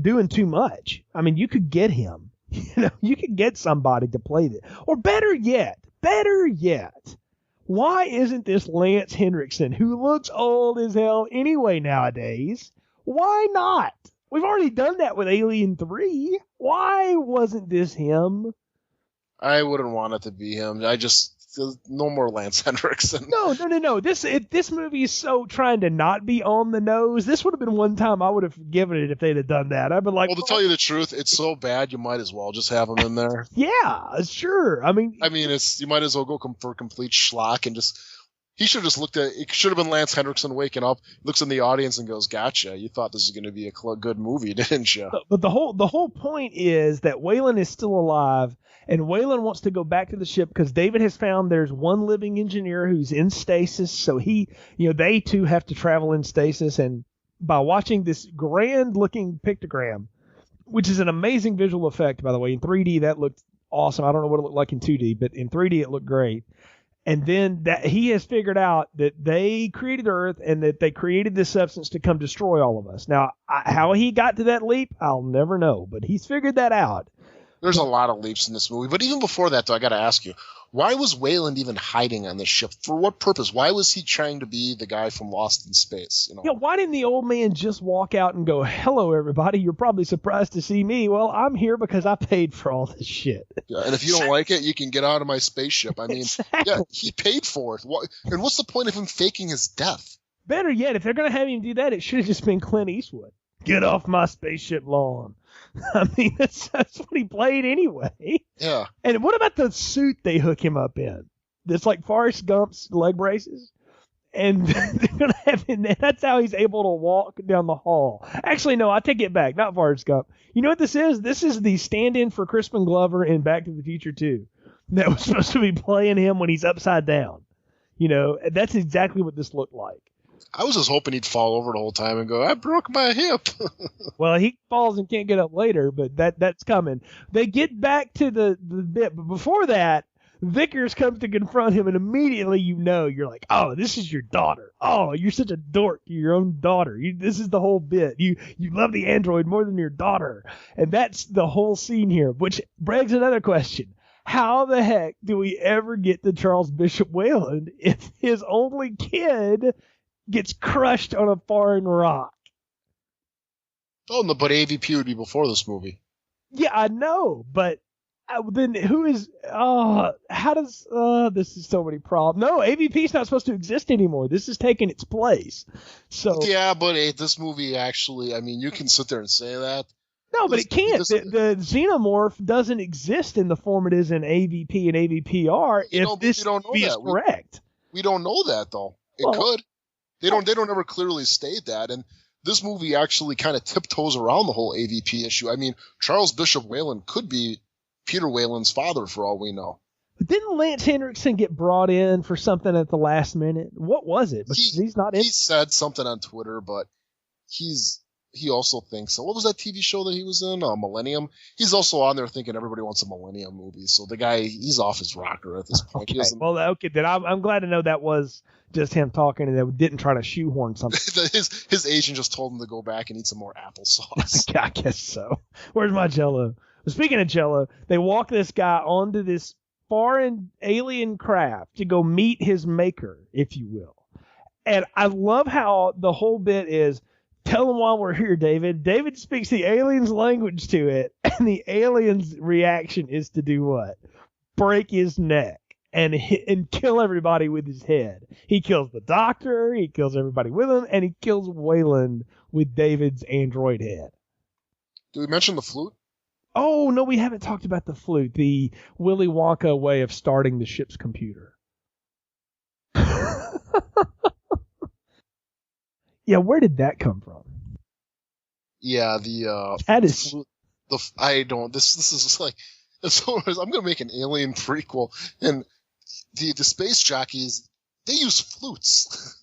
doing too much. I mean, you could get him. You could get somebody to play this. Or better yet, why isn't this Lance Henriksen, who looks old as hell anyway nowadays? Why not? We've already done that with Alien 3. Why wasn't this him? I wouldn't want it to be him. I just no more Lance Henriksen. No. This movie is so trying to not be on the nose. This would have been one time I would have given it if they'd have done that. I've been like, well, to tell you the truth, it's so bad you might as well just have him in there. Yeah, sure. I mean, you might as well go for complete schlock and just. He should have just looked at it. Should have been Lance Henriksen waking up, looks in the audience and goes, "Gotcha! You thought this was going to be a good movie, didn't you?" But the whole point is that Waylon is still alive, and Waylon wants to go back to the ship because David has found there's one living engineer who's in stasis. So they too have to travel in stasis. And by watching this grand-looking pictogram, which is an amazing visual effect, by the way, in 3D that looked awesome. I don't know what it looked like in 2D, but in 3D it looked great. And then that he has figured out that they created Earth and that they created this substance to come destroy all of us. Now, how he got to that leap, I'll never know, but he's figured that out. There's a lot of leaps in this movie. But even before that, though, I got to ask you, why was Wayland even hiding on this ship? For what purpose? Why was he trying to be the guy from Lost in Space? Yeah, why didn't the old man just walk out and go, "Hello, everybody. You're probably surprised to see me. Well, I'm here because I paid for all this shit." Yeah, and if you don't like it, you can get out of my spaceship. I mean, exactly. Yeah, he paid for it. And what's the point of him faking his death? Better yet, if they're going to have him do that, it should have just been Clint Eastwood. Get off my spaceship lawn. I mean, that's what he played anyway. Yeah. And what about the suit they hook him up in? That's like Forrest Gump's leg braces. And they're going to have him. That's how he's able to walk down the hall. Actually, no, I take it back. Not Forrest Gump. You know what this is? This is the stand-in for Crispin Glover in Back to the Future 2. That was supposed to be playing him when he's upside down. That's exactly what this looked like. I was just hoping he'd fall over the whole time and go, "I broke my hip." Well, he falls and can't get up later, but that's coming. They get back to the bit, but before that, Vickers comes to confront him, and immediately you're like, "Oh, this is your daughter. Oh, you're such a dork to your own daughter. This is the whole bit. You love the android more than your daughter." And that's the whole scene here, which begs another question. How the heck do we ever get to Charles Bishop Wayland if his only kid gets crushed on a foreign rock? Oh, no, but AVP would be before this movie. Yeah, I know, but then who is? How does? This is so many problems. No, AVP's not supposed to exist anymore. This is taking its place. So yeah, but this movie actually, I mean, you can sit there and say that. No, but it can't. The xenomorph doesn't exist in the form it is in AVP and AVPR if this movie is correct. We don't know that though. It could. They don't ever clearly state that, and this movie actually kind of tiptoes around the whole AVP issue. I mean, Charles Bishop Wayland could be Peter Wayland's father for all we know. But didn't Lance Henriksen get brought in for something at the last minute? What was it? Because he's not in. He said something on Twitter, but he also thinks, what was that TV show that he was in? Millennium. He's also on there thinking everybody wants a Millennium movie. So the guy, he's off his rocker at this point. Okay. Then I'm glad to know that was just him talking and that didn't try to shoehorn something. his agent just told him to go back and eat some more applesauce. I guess so. Where's my Jell-O? Speaking of Jell-O, they walk this guy onto this foreign alien craft to go meet his maker, if you will. And I love how the whole bit is, tell him while we're here, David. David speaks the alien's language to it, and the alien's reaction is to do what? Break his neck and kill everybody with his head. He kills the doctor, he kills everybody with him, and he kills Wayland with David's android head. Did we mention the flute? Oh, no, we haven't talked about the flute, the Willy Wonka way of starting the ship's computer. Yeah, where did that come from? Yeah, that is I don't. This is just like, I'm gonna make an Alien prequel, and the space jockeys, they use flutes.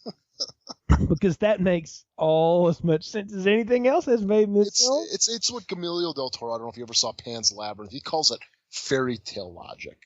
Because that makes all as much sense as anything else has made in this film. It's what Guillermo del Toro, I don't know if you ever saw Pan's Labyrinth, he calls it fairy tale logic.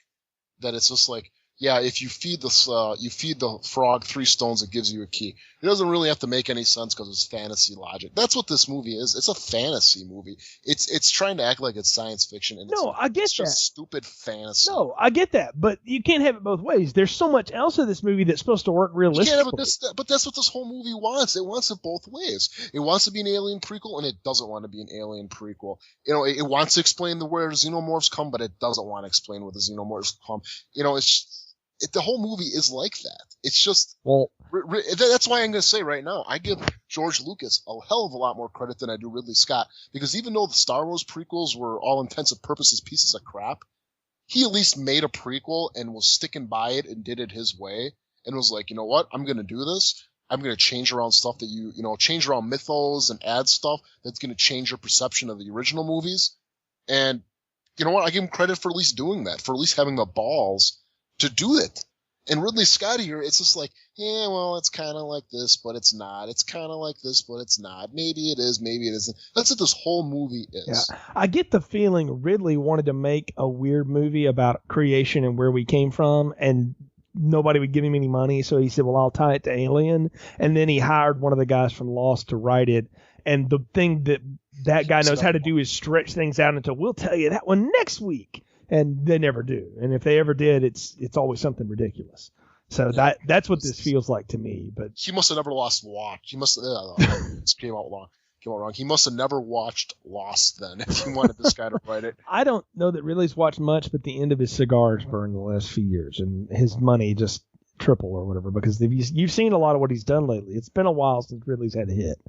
That it's just like, yeah, if you feed the frog 3 stones, it gives you a key. It doesn't really have to make any sense because it's fantasy logic. That's what this movie is. It's a fantasy movie. It's trying to act like it's science fiction. And I get it's just stupid fantasy. No, I get that, but you can't have it both ways. There's so much else in this movie that's supposed to work realistically. But that's what this whole movie wants. It wants it both ways. It wants to be an Alien prequel, and it doesn't want to be an Alien prequel. You know, it wants to explain where xenomorphs come, but it doesn't want to explain where the xenomorphs come. You know, the whole movie is like that. It's just Well, that's why I'm going to say right now, I give George Lucas a hell of a lot more credit than I do Ridley Scott, because even though the Star Wars prequels were all intents and purposes pieces of crap, he at least made a prequel and was sticking by it and did it his way and was like, you know what, I'm going to do this. I'm going to change around stuff that change around mythos and add stuff that's going to change your perception of the original movies. And you know what? I give him credit for at least doing that, for at least having the balls to do it. And Ridley Scott here, it's just like, yeah, well, it's kind of like this, but it's not. It's kind of like this, but it's not. Maybe it is, maybe it isn't. That's what this whole movie is. Yeah. I get the feeling Ridley wanted to make a weird movie about creation and where we came from, and nobody would give him any money, so he said, well, I'll tie it to Alien. And then he hired one of the guys from Lost to write it. And the thing that guy knows how to do is stretch things out until we'll tell you that one next week. And they never do. And if they ever did, it's always something ridiculous. So that's what this feels like to me. But he must have never watched Lost. He must have came out wrong. He must have never watched Lost then if he wanted this guy to write it. I don't know that Ridley's watched much, but the end of his cigars burned the last few years, and his money just triple or whatever, because you've seen a lot of what he's done lately. It's been a while since Ridley's had a hit.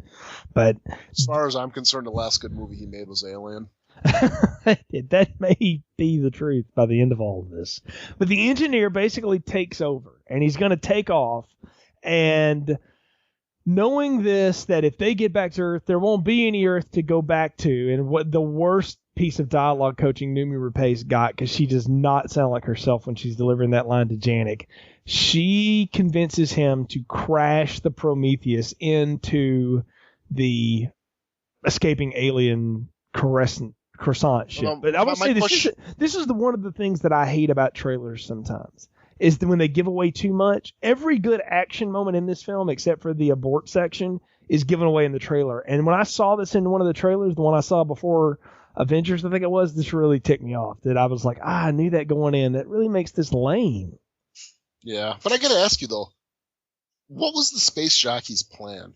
But as far as I'm concerned, the last good movie he made was Alien. That may be the truth by the end of all of this. But the engineer basically takes over, and he's going to take off, and knowing this, that if they get back to Earth, there won't be any Earth to go back to. And what the worst piece of dialogue coaching Noomi Rapace got, because she does not sound like herself when she's delivering that line to Janek, she convinces him to crash the Prometheus into the escaping alien croissant ship. But I will say this is one of the things that I hate about trailers sometimes, is that when they give away too much. Every good action moment in this film, except for the abort section, is given away in the trailer. And when I saw this in one of the trailers, the one I saw before Avengers, I think it was, this really ticked me off. That I was like, I knew that going in. That really makes this lame. Yeah, but I got to ask you though, what was the space jockey's plan?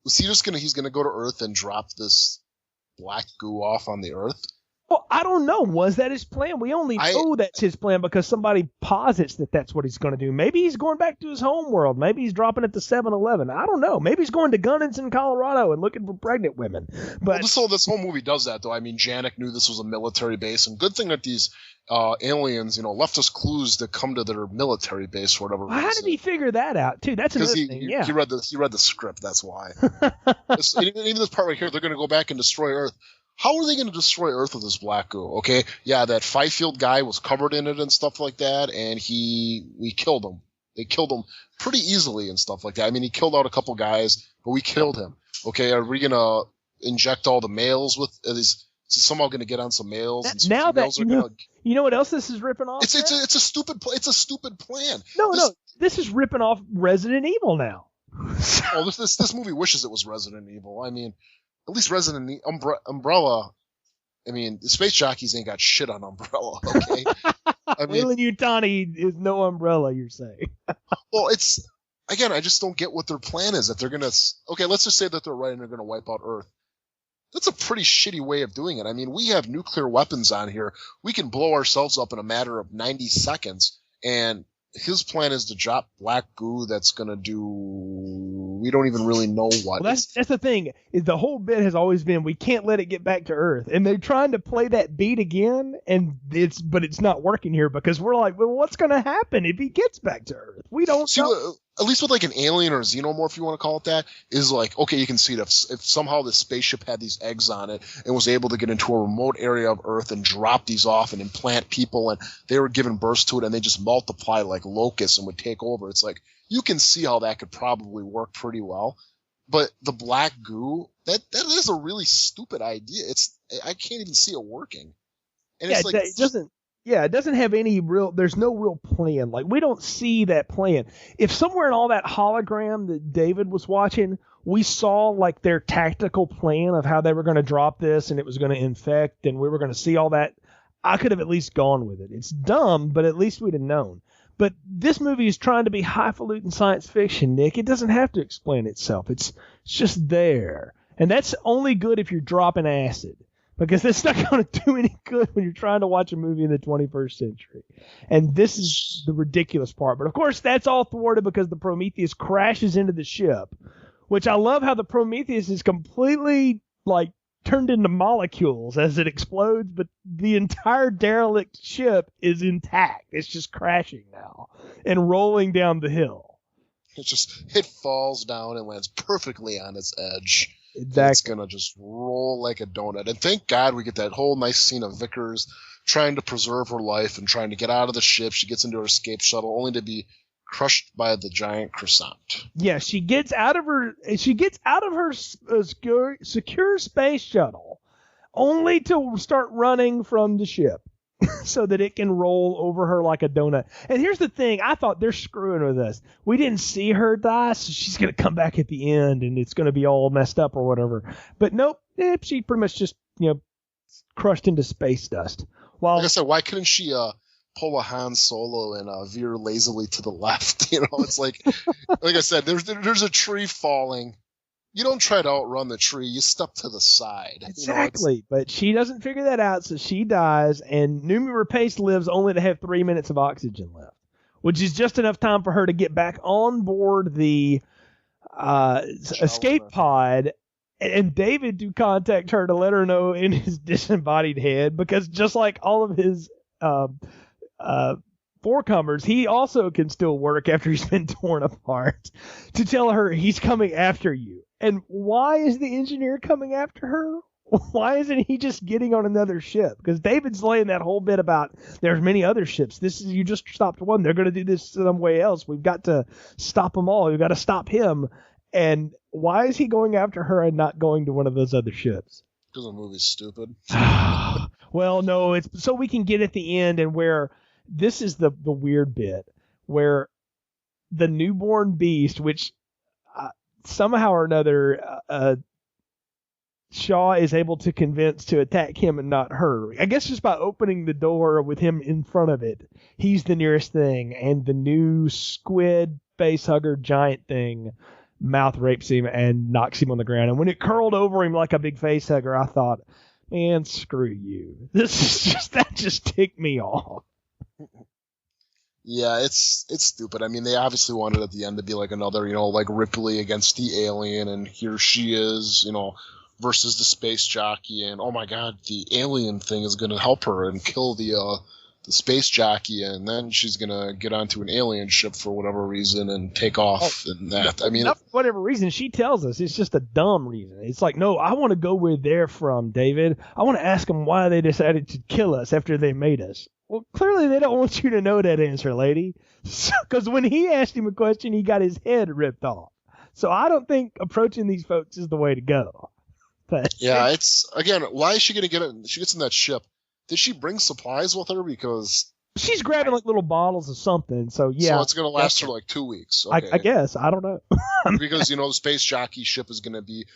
Was he just he's gonna go to Earth and drop this black goo off on the Earth? Well, I don't know. Was that his plan? We only know that's his plan because somebody posits that that's what he's going to do. Maybe he's going back to his home world. Maybe he's dropping it to 7-Eleven. I don't know. Maybe he's going to Gunnison, Colorado and looking for pregnant women. But this whole movie does that, though. I mean, Janek knew this was a military base, and good thing that these aliens, left us clues to come to their military base for whatever reason. How did he figure that out, too? That's another thing. Yeah. He read the script. That's why. Even this part right here, they're going to go back and destroy Earth. How are they going to destroy Earth with this black goo? Okay, yeah, that Fifield guy was covered in it and stuff like that, and we killed him. They killed him pretty easily and stuff like that. I mean, he killed out a couple guys, but we killed him. Okay, are we going to inject all the males with? Is somehow going to get on some males? And some now that you know what else this is ripping off? It's a stupid plan. No, this is ripping off Resident Evil now. Oh, this movie wishes it was Resident Evil. I mean, at least Resident Umbrella. I mean, the space jockeys ain't got shit on Umbrella. Okay, I mean, Weyland-Yutani is no Umbrella. You're saying? Well, I just don't get what their plan is. That they're gonna let's just say that they're right and they're gonna wipe out Earth. That's a pretty shitty way of doing it. I mean, we have nuclear weapons on here. We can blow ourselves up in a matter of 90 seconds. And his plan is to drop black goo that's going to do, we don't even really know what. Well, that's the thing. Is the whole bit has always been, we can't let it get back to Earth. And they're trying to play that beat again, but it's not working here because we're like, well, what's going to happen if he gets back to Earth? We don't know. At least with like an alien or a xenomorph, if you want to call it that, is like, okay, you can see it. If somehow this spaceship had these eggs on it and was able to get into a remote area of Earth and drop these off and implant people, and they were given birth to it and they just multiply like locusts and would take over, it's like, you can see how that could probably work pretty well. But the black goo, that is a really stupid idea. I can't even see it working. And it's like, it doesn't. Yeah, it doesn't have any there's no real plan. Like, we don't see that plan. If somewhere in all that hologram that David was watching, we saw like their tactical plan of how they were going to drop this and it was going to infect and we were going to see all that, I could have at least gone with it. It's dumb, but at least we'd have known. But this movie is trying to be highfalutin science fiction, Nick. It doesn't have to explain itself. It's just there. And that's only good if you're dropping acid. because it's not going to do any good when you're trying to watch a movie in the 21st century. And this is the ridiculous part. But of course, that's all thwarted because the Prometheus crashes into the ship, which I love how the Prometheus is completely like turned into molecules as it explodes, but the entire derelict ship is intact. It's just crashing now and rolling down the hill. It falls down and lands perfectly on its edge. Exactly. It's gonna just roll like a donut. And thank God we get that whole nice scene of Vickers trying to preserve her life and trying to get out of the ship. She gets into her escape shuttle only to be crushed by the giant croissant. Yeah, she gets out of her secure space shuttle only to start running from the ship so that it can roll over her like a donut. And here's the thing, I thought they're screwing with us. We didn't see her die, so she's going to come back at the end and it's going to be all messed up or whatever. But nope, she pretty much just, crushed into space dust. Well, like I said, why couldn't she pull a Han Solo and veer lazily to the left? It's like I said, there's a tree falling. You don't try to outrun the tree. You step to the side. Exactly. But she doesn't figure that out, so she dies, and Noomi Rapace lives only to have 3 minutes of oxygen left, which is just enough time for her to get back on board the escape pod, and David to contact her to let her know in his disembodied head, because just like all of his forecomers, he also can still work after he's been torn apart, to tell her he's coming after you. And why is the engineer coming after her? Why isn't he just getting on another ship? Because David's laying that whole bit about there's many other ships. You just stopped one. They're going to do this some way else. We've got to stop them all. We've got to stop him. And why is he going after her and not going to one of those other ships? Because the movie's stupid. Well, no, it's so we can get at the end, and where this is the weird bit where the newborn beast, which somehow or another Shaw is able to convince to attack him and not her. I guess just by opening the door with him in front of it, he's the nearest thing, and the new squid face hugger giant thing mouth rapes him and knocks him on the ground. And when it curled over him like a big face hugger, I thought, man, screw you. That just ticked me off. Yeah, it's stupid. I mean, they obviously wanted at the end to be like another, like Ripley against the alien, and here she is, versus the space jockey, and oh my god, the alien thing is going to help her and kill the space jockey, and then she's going to get onto an alien ship for whatever reason and take off and that. I mean, not for whatever reason, she tells us it's just a dumb reason. It's like, no, I want to go where they're from, David. I want to ask them why they decided to kill us after they made us. Well, clearly they don't want you to know that answer, lady. Because when he asked him a question, he got his head ripped off. So I don't think approaching these folks is the way to go. But yeah, it's, again, why is she going to get it? She gets in that ship. Did she bring supplies with her? Because she's grabbing like little bottles of something. So yeah. So it's going to last her like 2 weeks. Okay. I guess. I don't know. Because, the space jockey ship is going to be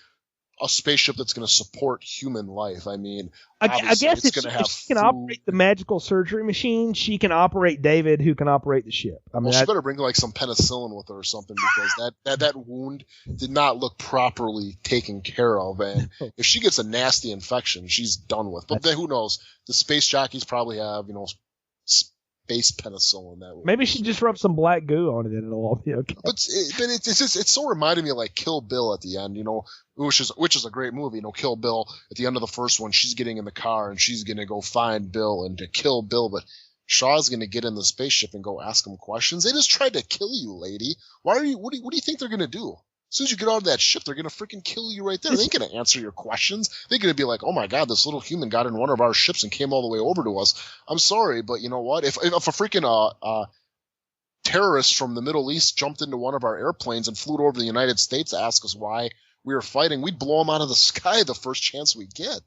a spaceship that's going to support human life. I mean, I guess if she can operate the magical surgery machine, she can operate David, who can operate the ship. I mean, she better bring like some penicillin with her or something, because that wound did not look properly taken care of, and if she gets a nasty infection, she's done with. But then who knows? The space jockeys probably have space penicillin. Maybe she just rub some black goo on it and it'll all be okay. But it's so reminded me of like Kill Bill at the end, which is a great movie. Kill Bill at the end of the first one, she's getting in the car and she's gonna go find Bill and to kill Bill, but Shaw's gonna get in the spaceship and go ask him questions. They just tried to kill you, lady. What do you think they're gonna do? As soon as you get out of that ship, they're going to freaking kill you right there. They ain't going to answer your questions. They're going to be like, oh my god, this little human got in one of our ships and came all the way over to us. I'm sorry, but you know what? If a freaking terrorist from the Middle East jumped into one of our airplanes and flew over to the United States to ask us why we were fighting, we'd blow him out of the sky the first chance we get.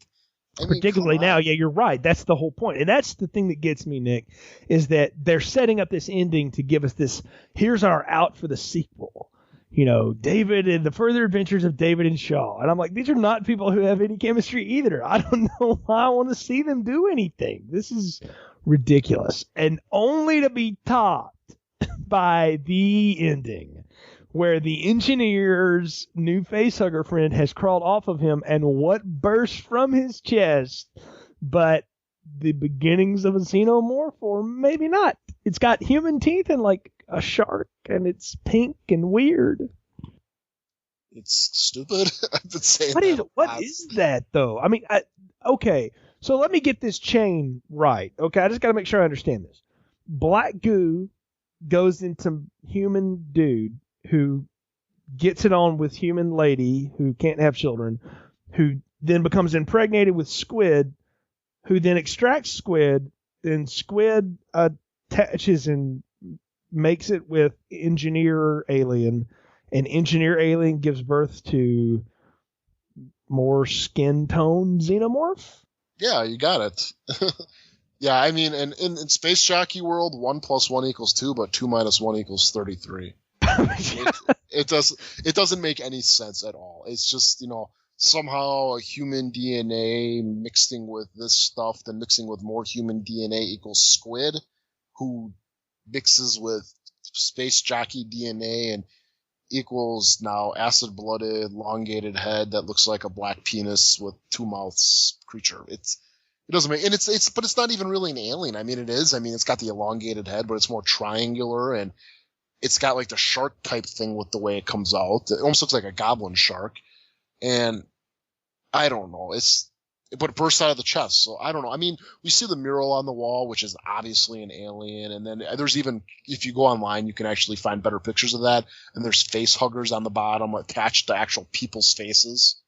Particularly now, yeah, you're right. That's the whole point. And that's the thing that gets me, Nick, is that they're setting up this ending to give us this, here's our out for the sequel. David and the further adventures of David and Shaw. And I'm like, these are not people who have any chemistry either. I don't know why I want to see them do anything. This is ridiculous. And only to be topped by the ending, where the engineer's new facehugger friend has crawled off of him, and what bursts from his chest but the beginnings of a xenomorph, or maybe not. It's got human teeth and like a shark, and it's pink and weird. It's stupid. I've been saying What is that, though? I mean, okay, so let me get this chain right. Okay, I just got to make sure I understand this. Black goo goes into human dude who gets it on with human lady who can't have children, who then becomes impregnated with squid, who then extracts squid, then squid attaches and makes it with engineer alien, and engineer alien gives birth to more skin tone xenomorph? Yeah, you got it. Yeah, I mean, and in Space Jockey world, 1 + 1 = 2, but 2 - 1 = 33. It doesn't make any sense at all. It's just, somehow a human DNA mixing with this stuff, then mixing with more human DNA equals squid, who mixes with Space Jockey DNA and equals now acid-blooded, elongated head that looks like a black penis with 2 mouths creature. It doesn't make, and but it's not even really an alien. I mean, it is. I mean, it's got the elongated head, but it's more triangular, and it's got like the shark type thing with the way it comes out. It almost looks like a goblin shark. And I don't know. But it bursts out of the chest. So I don't know. I mean, we see the mural on the wall, which is obviously an alien. And then there's even, if you go online, you can actually find better pictures of that. And there's face huggers on the bottom attached to actual people's faces.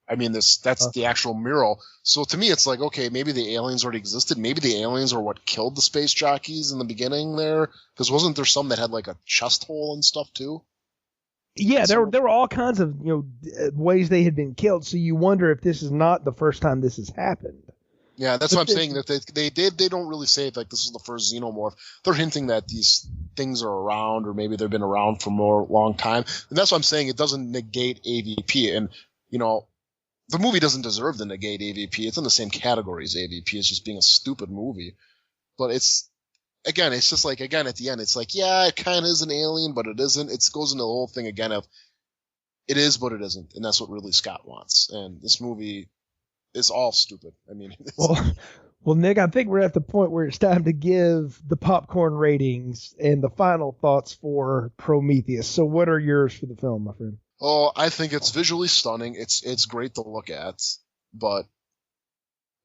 I mean, that's the actual mural. So to me, it's like, okay, maybe the aliens already existed. Maybe the aliens are what killed the space jockeys in the beginning there. Because wasn't there some that had like a chest hole and stuff too? Yeah, there were all kinds of ways they had been killed. So you wonder if this is not the first time this has happened. Yeah, that's what I'm saying. That they don't really say like this is the first xenomorph. They're hinting that these things are around, or maybe they've been around for more long time. And that's what I'm saying. It doesn't negate AVP, and the movie doesn't deserve to negate AVP. It's in the same category as AVP. It's just being a stupid movie. But it's just like, again, at the end, it's like, yeah, it kind of is an alien, but it isn't. It goes into the whole thing again of it is, but it isn't. And that's what Ridley Scott wants. And this movie is all stupid. I mean, well, Nick, I think we're at the point where it's time to give the popcorn ratings and the final thoughts for Prometheus. So what are yours for the film, my friend? Oh, I think it's visually stunning. It's great to look at, but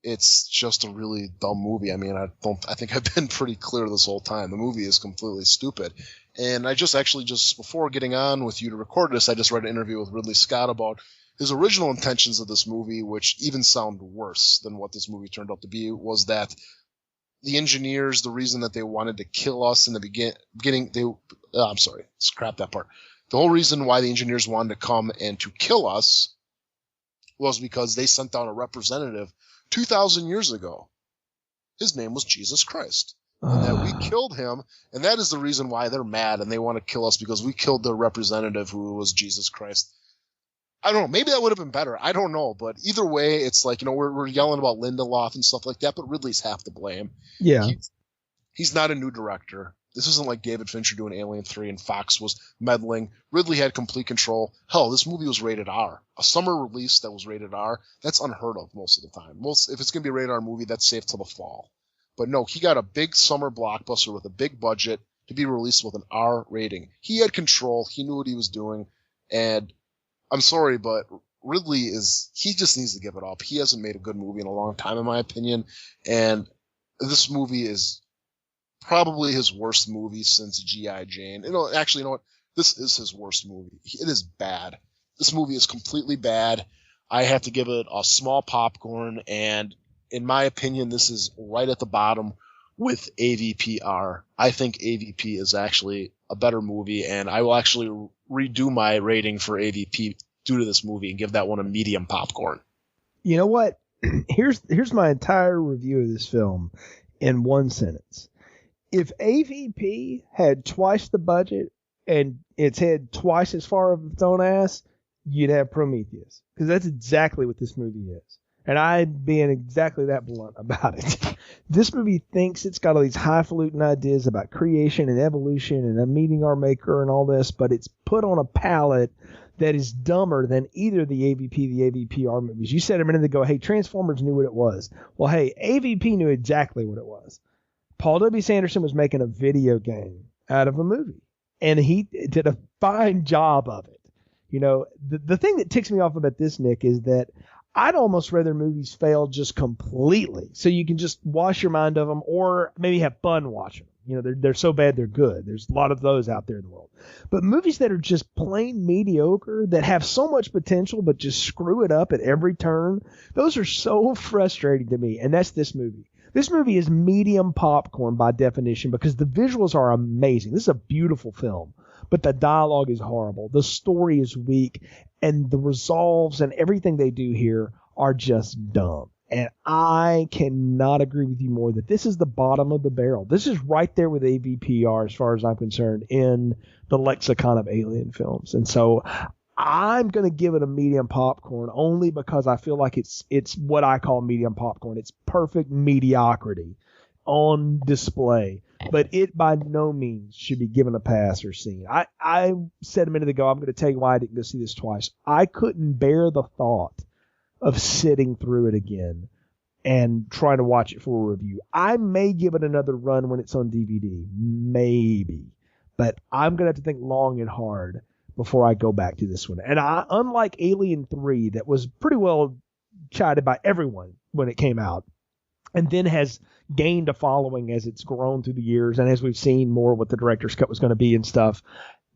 it's just a really dumb movie. I mean, I think I've been pretty clear this whole time. The movie is completely stupid. And I just before getting on with you to record this, I just read an interview with Ridley Scott about his original intentions of this movie, which even sound worse than what this movie turned out to be, was that the engineers, the reason that they wanted to kill us in the beginning, I'm sorry, scrap that part. The whole reason why the engineers wanted to come and to kill us was because they sent down a representative 2,000 years ago. His name was Jesus Christ. And that we killed him, and that is the reason why they're mad and they want to kill us, because we killed their representative who was Jesus Christ. I don't know. Maybe that would have been better. I don't know. But either way, it's like, we're yelling about Lindelof and stuff like that, but Ridley's half to blame. Yeah. He's not a new director. This isn't like David Fincher doing Alien 3 and Fox was meddling. Ridley had complete control. Hell, this movie was rated R. A summer release that was rated R, that's unheard of most of the time. If it's going to be a rated R movie, that's safe till the fall. But no, he got a big summer blockbuster with a big budget to be released with an R rating. He had control. He knew what he was doing. And I'm sorry, but Ridley he just needs to give it up. He hasn't made a good movie in a long time, in my opinion. And this movie is probably his worst movie since G.I. Jane. Actually, you know what? This is his worst movie. It is bad. This movie is completely bad. I have to give it a small popcorn, and in my opinion, this is right at the bottom with AVPR. I think AVP is actually a better movie, and I will actually redo my rating for AVP due to this movie and give that one a medium popcorn. You know what? Here's my entire review of this film in one sentence. If AVP had twice the budget and its head twice as far of its own ass, you'd have Prometheus. Because that's exactly what this movie is. And I'm being exactly that blunt about it. This movie thinks it's got all these highfalutin ideas about creation and evolution and meeting our maker and all this, but it's put on a palette that is dumber than either the AVP, the AVPR movies. You said a minute ago, hey, Transformers knew what it was. Well, hey, AVP knew exactly what it was. Paul W. Sanderson was making a video game out of a movie, and he did a fine job of it. You know, the thing that ticks me off about this, Nick, is that I'd almost rather movies fail just completely, so you can just wash your mind of them, or maybe have fun watching them. You know, they're so bad they're good. There's a lot of those out there in the world. But movies that are just plain mediocre, that have so much potential but just screw it up at every turn, those are so frustrating to me. And that's this movie. This movie is medium popcorn by definition because the visuals are amazing. This is a beautiful film, but the dialogue is horrible. The story is weak, and the resolves and everything they do here are just dumb. And I cannot agree with you more that this is the bottom of the barrel. This is right there with AVPR as far as I'm concerned in the lexicon of alien films. And so I'm going to give it a medium popcorn only because I feel like it's what I call medium popcorn. It's perfect mediocrity on display, but it by no means should be given a pass or seen. I said a minute ago, I'm going to tell you why I didn't go see this twice. I couldn't bear the thought of sitting through it again and trying to watch it for a review. I may give it another run when it's on DVD, maybe, but I'm going to have to think long and hard before I go back to this one. And unlike Alien 3, that was pretty well chided by everyone when it came out, and then has gained a following as it's grown through the years, and as we've seen more what the director's cut was going to be and stuff,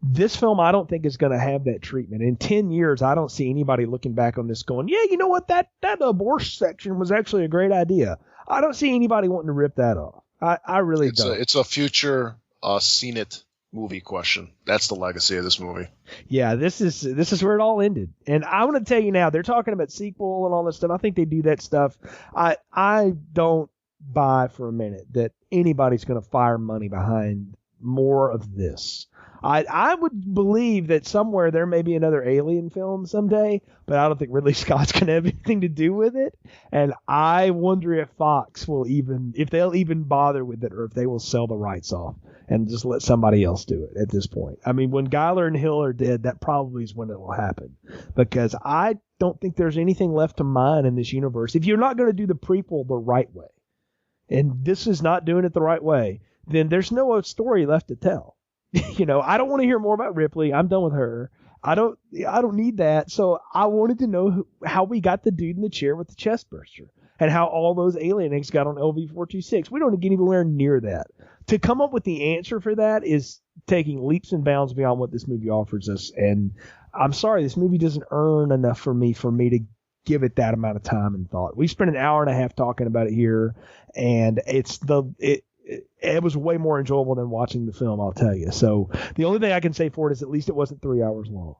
this film I don't think is going to have that treatment. In 10 years, I don't see anybody looking back on this going, yeah, you know what, that abortion section was actually a great idea. I don't see anybody wanting to rip that off. I really don't. It's a future seen it movie question. That's the legacy of this movie. Yeah, this is where it all ended. And I want to tell you now, they're talking about sequel and all this stuff. I think they do that stuff. I don't buy for a minute that anybody's going to fire money behind more of this. I would believe that somewhere there may be another Alien film someday, but I don't think Ridley Scott's going to have anything to do with it. And I wonder if Fox will if they'll even bother with it, or if they will sell the rights off and just let somebody else do it at this point. I mean, when Geiler and Hill are dead, that probably is when it will happen, because I don't think there's anything left to mine in this universe. If you're not going to do the prequel the right way, and this is not doing it the right way, then there's no story left to tell. You know, I don't want to hear more about Ripley. I'm done with her. I don't need that. So I wanted to know how we got the dude in the chair with the chest burster, and how all those alien eggs got on LV-426. We don't get anywhere near that. To come up with the answer for that is taking leaps and bounds beyond what this movie offers us. And I'm sorry, this movie doesn't earn enough for me to give it that amount of time and thought. We spent an hour and a half talking about it here, and it was way more enjoyable than watching the film, I'll tell you. So the only thing I can say for it is at least it wasn't 3 hours long.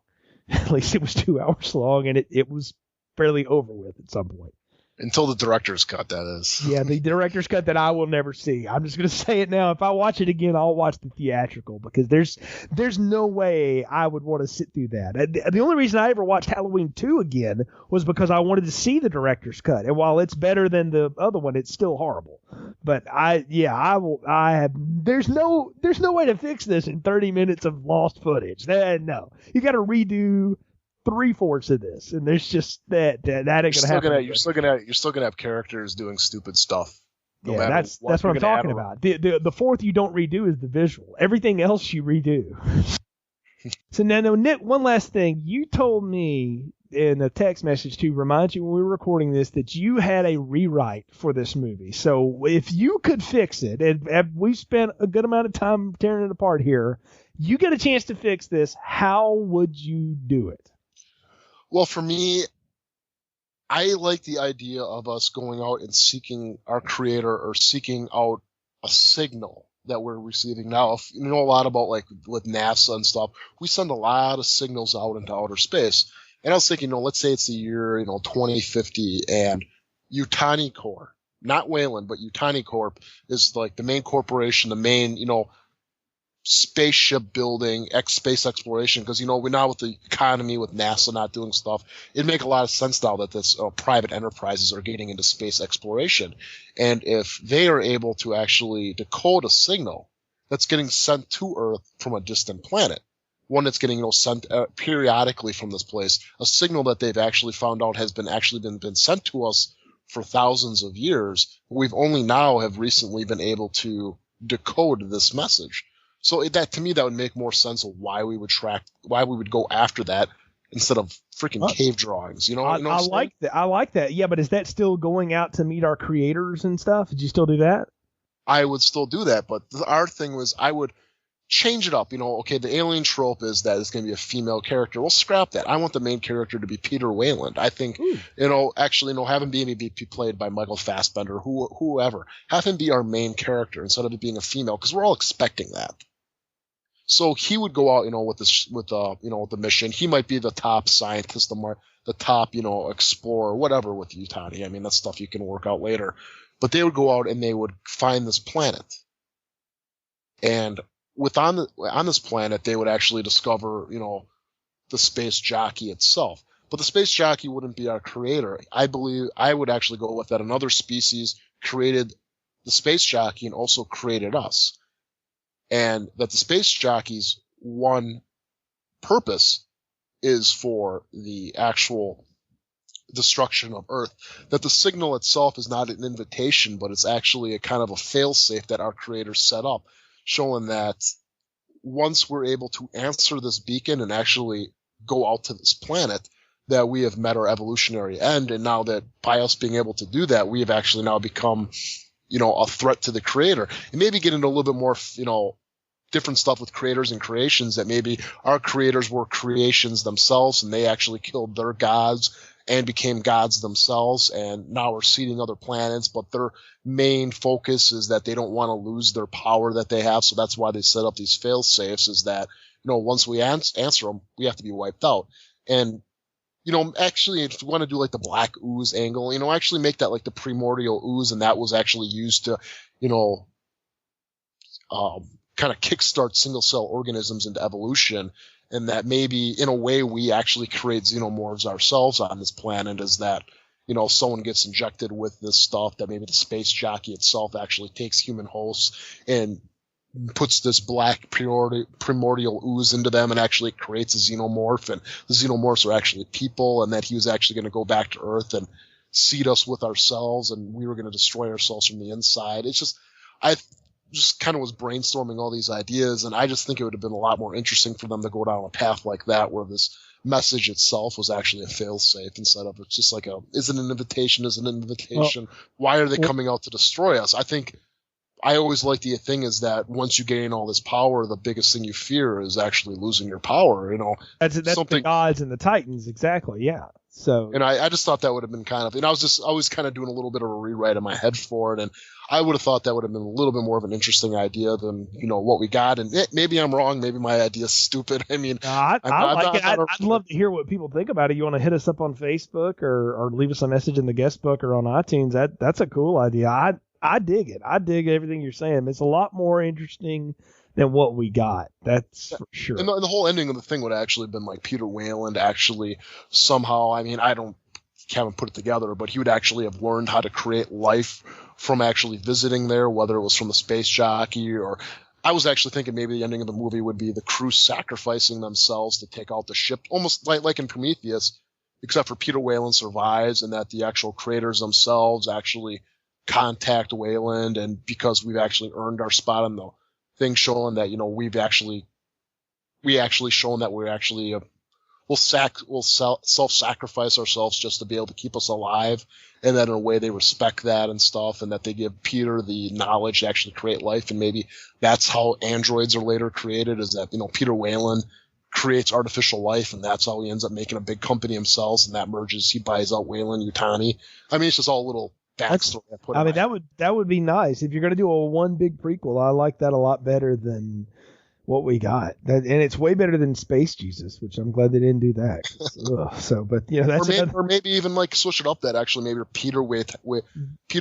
At least it was 2 hours long, and it was fairly over with at some point. Until the director's cut, that is. Yeah, the director's cut that I will never see. I'm just going to say it now. If I watch it again, I'll watch the theatrical, because there's no way I would want to sit through that. The only reason I ever watched Halloween 2 again was because I wanted to see the director's cut. And while it's better than the other one, it's still horrible. But there's no way to fix this in 30 minutes of lost footage. No. You got to redo 3/4 of this, and there's just that ain't gonna happen. You're still gonna have characters doing stupid stuff. Yeah, that's what I'm talking about. The fourth you don't redo is the visual. Everything else you redo. So now, Nick, one last thing. You told me in a text message to remind you when we were recording this that you had a rewrite for this movie. So if you could fix it, and we spent a good amount of time tearing it apart here, you get a chance to fix this. How would you do it? Well, for me, I like the idea of us going out and seeking our creator, or seeking out a signal that we're receiving. Now, if you know a lot about, like, with NASA and stuff, we send a lot of signals out into outer space. And I was thinking, let's say it's the year, 2050, and Yutani Corp, not Wayland, but Yutani Corp is like the main corporation, the main, spaceship building, space exploration, because, you know, we now with the economy, with NASA not doing stuff, it'd make a lot of sense now that this private enterprises are getting into space exploration. And if they are able to actually decode a signal that's getting sent to Earth from a distant planet, one that's getting, you know, sent periodically from this place, a signal that they've actually found out has been sent to us for thousands of years, we've only now have recently been able to decode this message. So that, to me, that would make more sense of why we would go after that instead of freaking cave drawings. You know, I like that. I like that. Yeah, but is that still going out to meet our creators and stuff? Did you still do that? I would still do that, but our thing was I would change it up. You know, okay, the alien trope is that it's going to be a female character. Well, scrap that. I want the main character to be Peter Wayland. I think, you know, actually, no, have him be played by Michael Fassbender, whoever. Have him be our main character instead of it being a female, because we're all expecting that. So he would go out, you know, with the mission. He might be the top scientist, the top, you know, explorer, whatever with Yutani. I mean, that's stuff you can work out later. But they would go out and they would find this planet. And on this planet, they would actually discover, you know, the space jockey itself. But the space jockey wouldn't be our creator. I believe I would actually go with that another species created the space jockey and also created us. And that the space jockey's one purpose is for the actual destruction of Earth. That the signal itself is not an invitation, but it's actually a kind of a fail-safe that our creators set up, showing that once we're able to answer this beacon and actually go out to this planet, that we have met our evolutionary end. And now that by us being able to do that, we have actually now become, you know, a threat to the creator. And maybe get into a little bit more, you know, different stuff with creators and creations, that maybe our creators were creations themselves and they actually killed their gods and became gods themselves, and now are seeding other planets, but their main focus is that they don't want to lose their power that they have, so that's why they set up these fail-safes, is that, you know, once we answer them, we have to be wiped out. And, you know, actually, if you want to do like the black ooze angle, you know, actually make that like the primordial ooze, and that was actually used to, you know, kind of kickstart single-cell organisms into evolution, and that maybe in a way we actually create xenomorphs ourselves on this planet, is that, you know, someone gets injected with this stuff, that maybe the space jockey itself actually takes human hosts and puts this black primordial ooze into them and actually creates a xenomorph, and the xenomorphs are actually people, and that he was actually going to go back to Earth and seed us with ourselves, and we were going to destroy ourselves from the inside. It's just, I just kind of was brainstorming all these ideas, and I just think it would have been a lot more interesting for them to go down a path like that, where this message itself was actually a fail-safe instead of it's just like is it an invitation? Well, why are they coming out to destroy us? I think I always like the thing is that once you gain all this power, the biggest thing you fear is actually losing your power. You know, that's the gods and the titans, exactly. Yeah. So, and I just thought that would have been kind of, and I was kind of doing a little bit of a rewrite in my head for it, and I would have thought that would have been a little bit more of an interesting idea than, you know, what we got. And maybe I'm wrong. Maybe my idea's stupid. I mean, I like it. I'd love to hear what people think about it. You want to hit us up on Facebook or leave us a message in the guest book or on iTunes. That's a cool idea. I dig it. I dig everything you're saying. It's a lot more interesting than what we got. That's for sure. And the whole ending of the thing would have actually been like Peter Wayland actually somehow, I mean, haven't put it together, but he would actually have learned how to create life from actually visiting there, whether it was from the space jockey, or I was actually thinking maybe the ending of the movie would be the crew sacrificing themselves to take out the ship, almost like in Prometheus, except for Peter Wayland survives, and that the actual creators themselves actually contact Wayland, and because we've actually earned our spot on the thing, showing that, you know, we actually shown that we're actually we'll self-sacrifice ourselves just to be able to keep us alive, and that in a way they respect that and stuff, and that they give Peter the knowledge to actually create life, and maybe that's how androids are later created, is that, you know, Peter Wayland creates artificial life, and that's how he ends up making a big company himself, and that merges, he buys out Wayland Yutani. I mean, it's just all a little backstory. That would be nice. If you're going to do a one big prequel, I like that a lot better than what we got. And it's way better than Space Jesus, which I'm glad they didn't do that. But you know, that's or maybe even like switch it up, that actually maybe Peter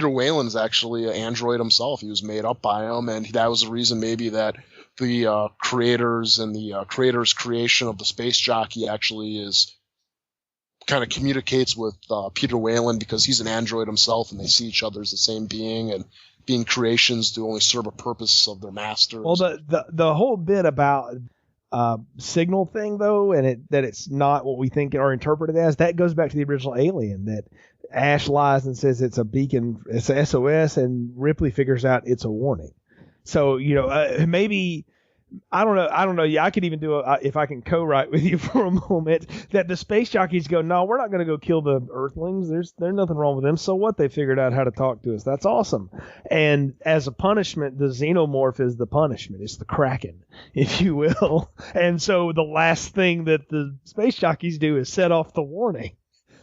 Wayland's actually an android himself. He was made up by him, and that was the reason maybe that the creators and the creator's creation of the space jockey actually is kind of communicates with Peter Whalen because he's an android himself, and they see each other as the same being, and being creations to only serve a purpose of their masters. Well, the whole bit about signal thing, though, and that it's not what we think or interpret it as, that goes back to the original Alien, that Ash lies and says it's a beacon, it's a SOS, and Ripley figures out it's a warning. So, maybe, I don't know. Yeah, I could even do if I can co-write with you for a moment, that the space jockeys go, no, we're not going to go kill the Earthlings. There's nothing wrong with them. So what? They figured out how to talk to us. That's awesome. And as a punishment, the xenomorph is the punishment. It's the Kraken, if you will. And so the last thing that the space jockeys do is set off the warning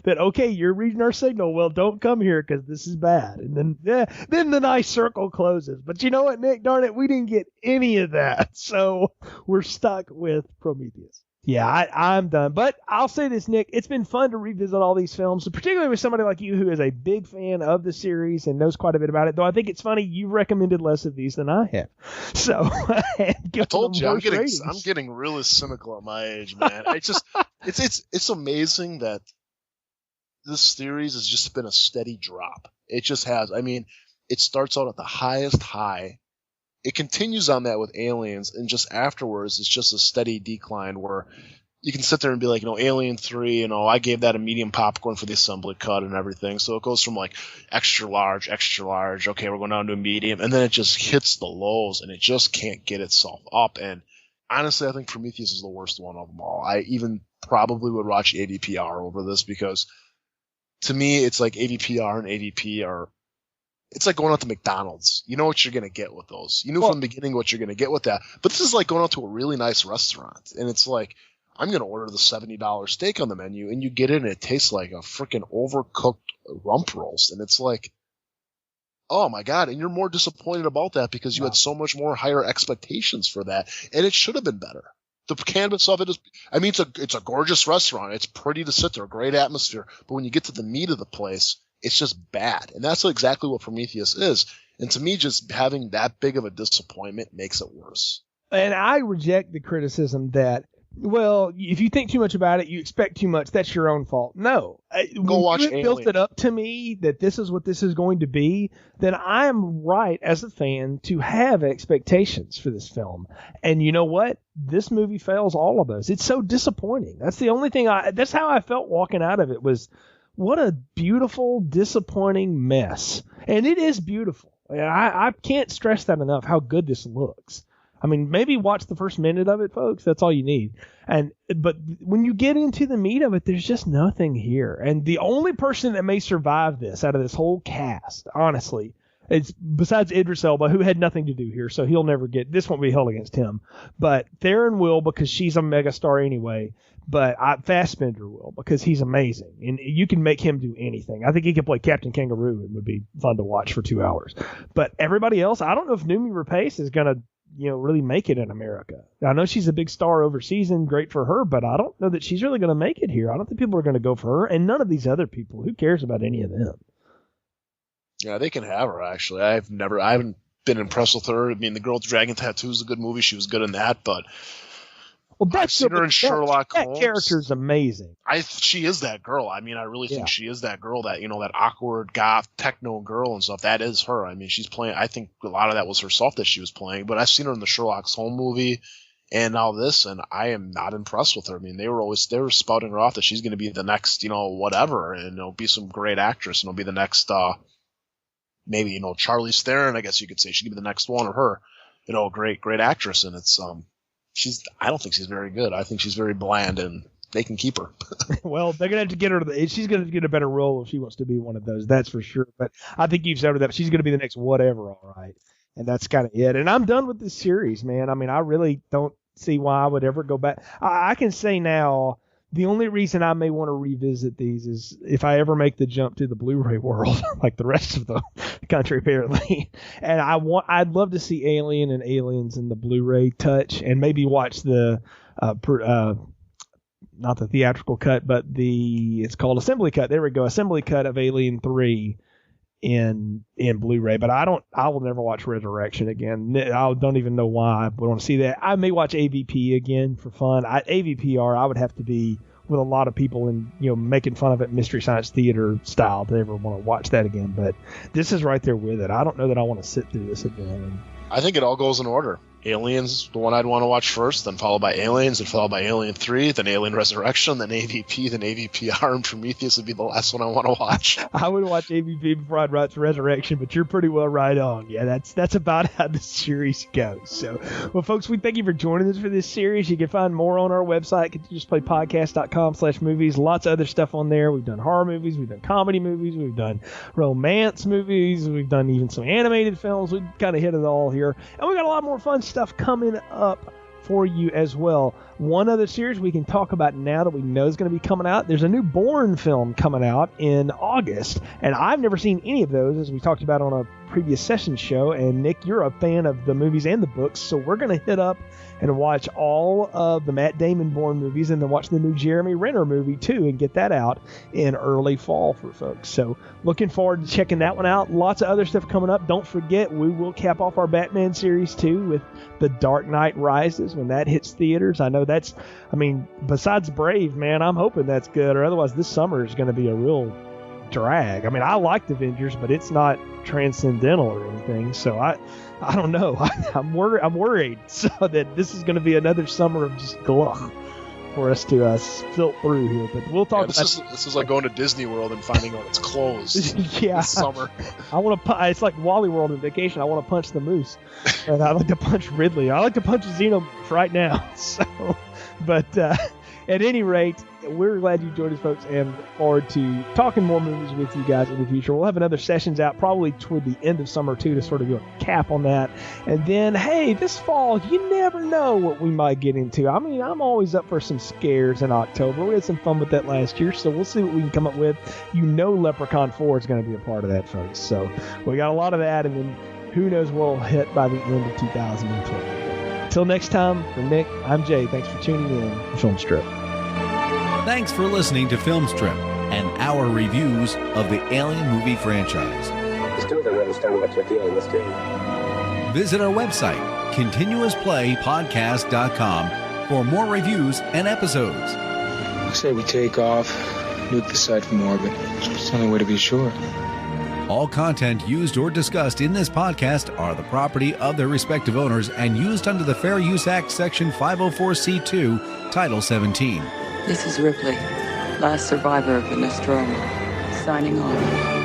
that, okay, you're reading our signal. Well, don't come here because this is bad. And then the nice circle closes. But you know what, Nick? Darn it, we didn't get any of that. So we're stuck with Prometheus. Yeah, I'm done. But I'll say this, Nick. It's been fun to revisit all these films, particularly with somebody like you who is a big fan of the series and knows quite a bit about it. Though I think it's funny, you've recommended less of these than I have. So I told you, I'm getting really cynical at my age, man. It's amazing that this series has just been a steady drop. It just has. I mean, it starts out at the highest high. It continues on that with Aliens, and just afterwards, it's just a steady decline where you can sit there and be like, Alien 3, I gave that a medium popcorn for the assembly cut and everything. So it goes from like extra large, okay, we're going down to a medium, and then it just hits the lows, and it just can't get itself up. And honestly, I think Prometheus is the worst one of them all. I even probably would watch ADPR over this because to me, it's like ADPR and ADP are, it's like going out to McDonald's. You know what you're going to get with those. You knew from the beginning what you're going to get with that. But this is like going out to a really nice restaurant. And it's like, I'm going to order the $70 steak on the menu, and you get it and it tastes like a freaking overcooked rump roast. And it's like, oh my God. And you're more disappointed about that because you had so much more higher expectations for that. And it should have been better. The canvas of it is, it's a gorgeous restaurant. It's pretty to sit there, great atmosphere. But when you get to the meat of the place, it's just bad. And that's exactly what Prometheus is. And to me, just having that big of a disappointment makes it worse. And I reject the criticism that, well, if you think too much about it, you expect too much. That's your own fault. No. Go watch Alien. Built it up to me that this is what this is going to be, then I'm right as a fan to have expectations for this film. And you know what? This movie fails all of those. It's so disappointing. That's the only thing that's how I felt walking out of it, was what a beautiful, disappointing mess. And it is beautiful. I can't stress that enough, how good this looks. I mean, maybe watch the first minute of it, folks. That's all you need. But when you get into the meat of it, there's just nothing here. And the only person that may survive this out of this whole cast, honestly, it's besides Idris Elba, who had nothing to do here, so he'll never get, this won't be held against him. But Theron will, because she's a megastar anyway. But Fassbender will, because he's amazing. And you can make him do anything. I think he could play Captain Kangaroo. It would be fun to watch for 2 hours. But everybody else, I don't know if Noomi Rapace is going to, really make it in America. I know she's a big star overseas and great for her, but I don't know that she's really going to make it here. I don't think people are going to go for her, and none of these other people. Who cares about any of them? Yeah, they can have her, actually. I haven't been impressed with her. I mean, The Girl with the Dragon Tattoo is a good movie. She was good in that, but I've seen her in Sherlock Holmes. That character's amazing. She is that girl. I mean, I really think she is that girl, that, that awkward goth techno girl and stuff. That is her. I mean, she's playing, I think a lot of that was herself that she was playing, but I've seen her in the Sherlock Holmes movie and now this, and I am not impressed with her. I mean, they were spouting her off that she's going to be the next, whatever, and be some great actress, and it'll be the next, maybe, Charlize Theron, I guess you could say. She could be the next one, or her, great actress. And it's, I don't think she's very good. I think she's very bland, and they can keep her. Well, they're going to have to get her she's going to get a better role if she wants to be one of those. That's for sure. But I think you've said that she's going to be the next whatever. All right. And that's kind of it. And I'm done with this series, man. I mean, I really don't see why I would ever go back. I can say now, the only reason I may want to revisit these is if I ever make the jump to the Blu-ray world, like the rest of the country apparently. And I'd love to see Alien and Aliens in the Blu-ray touch, and maybe watch the not the theatrical cut, but it's called Assembly Cut. There we go, Assembly Cut of Alien 3 in Blu-ray, but I will never watch Resurrection again. I don't even know why I would want to see that. I may watch AVP again for fun. AVPR, I would have to be with a lot of people and, making fun of it Mystery Science Theater style to ever want to watch that again. But this is right there with it. I don't know that I want to sit through this again. I think it all goes in order. Aliens, the one I'd want to watch first, then followed by Aliens, and followed by Alien 3, then Alien Resurrection, then AVP, then AVPR, and Prometheus would be the last one I want to watch. I would watch AVP before I'd watch Resurrection, but you're pretty well right on. Yeah, that's about how the series goes. So, well, folks, we thank you for joining us for this series. You can find more on our website, continuousplaypodcast.com/movies. Lots of other stuff on there. We've done horror movies, we've done comedy movies, we've done romance movies, we've done even some animated films. We've kind of hit it all here. And we got a lot more fun stuff coming up for you as well. One other series we can talk about now that we know is going to be coming out. There's a new Bourne film coming out in August, and I've never seen any of those, as we talked about on a previous session show. And Nick, you're a fan of the movies and the books, so we're going to hit up and watch all of the Matt Damon Bourne movies, and then watch the new Jeremy Renner movie too, and get that out in early fall for folks. So looking forward to checking that one out. Lots of other stuff coming up. Don't forget, we will cap off our Batman series too with The Dark Knight Rises when that hits theaters. I know besides Brave, man, I'm hoping that's good, or otherwise this summer is going to be a real drag. I liked Avengers, but it's not transcendental or anything, so I don't know. I'm worried so that this is going to be another summer of just gluck for us to filter through here. But we'll talk. This is like going to Disney World and finding out it's closed. Yeah, this summer. I want to. It's like Wally World on vacation. I want to punch the moose, and I like to punch Ridley. I like to punch Xenomorph right now. So, but at any rate, we're glad you joined us, folks, and look forward to talking more movies with you guys in the future. We'll have another sessions out probably toward the end of summer, too, to sort of do a cap on that. And then, hey, this fall, you never know what we might get into. I'm always up for some scares in October. We had some fun with that last year, so we'll see what we can come up with. Leprechaun 4 is going to be a part of that, folks. So we got a lot of that, and then who knows what will hit by the end of 2012. Until next time, for Nick, I'm Jay. Thanks for tuning in to Film Strip. Thanks for listening to Film Strip and our reviews of the Alien movie franchise. Still don't understand what you're dealing with, Jay. Visit our website, continuousplaypodcast.com, for more reviews and episodes. I say we take off, nuke the site from orbit. It's the only way to be sure. All content used or discussed in this podcast are the property of their respective owners and used under the Fair Use Act, Section 504c2, Title 17. This is Ripley, last survivor of the Nostromo, signing off.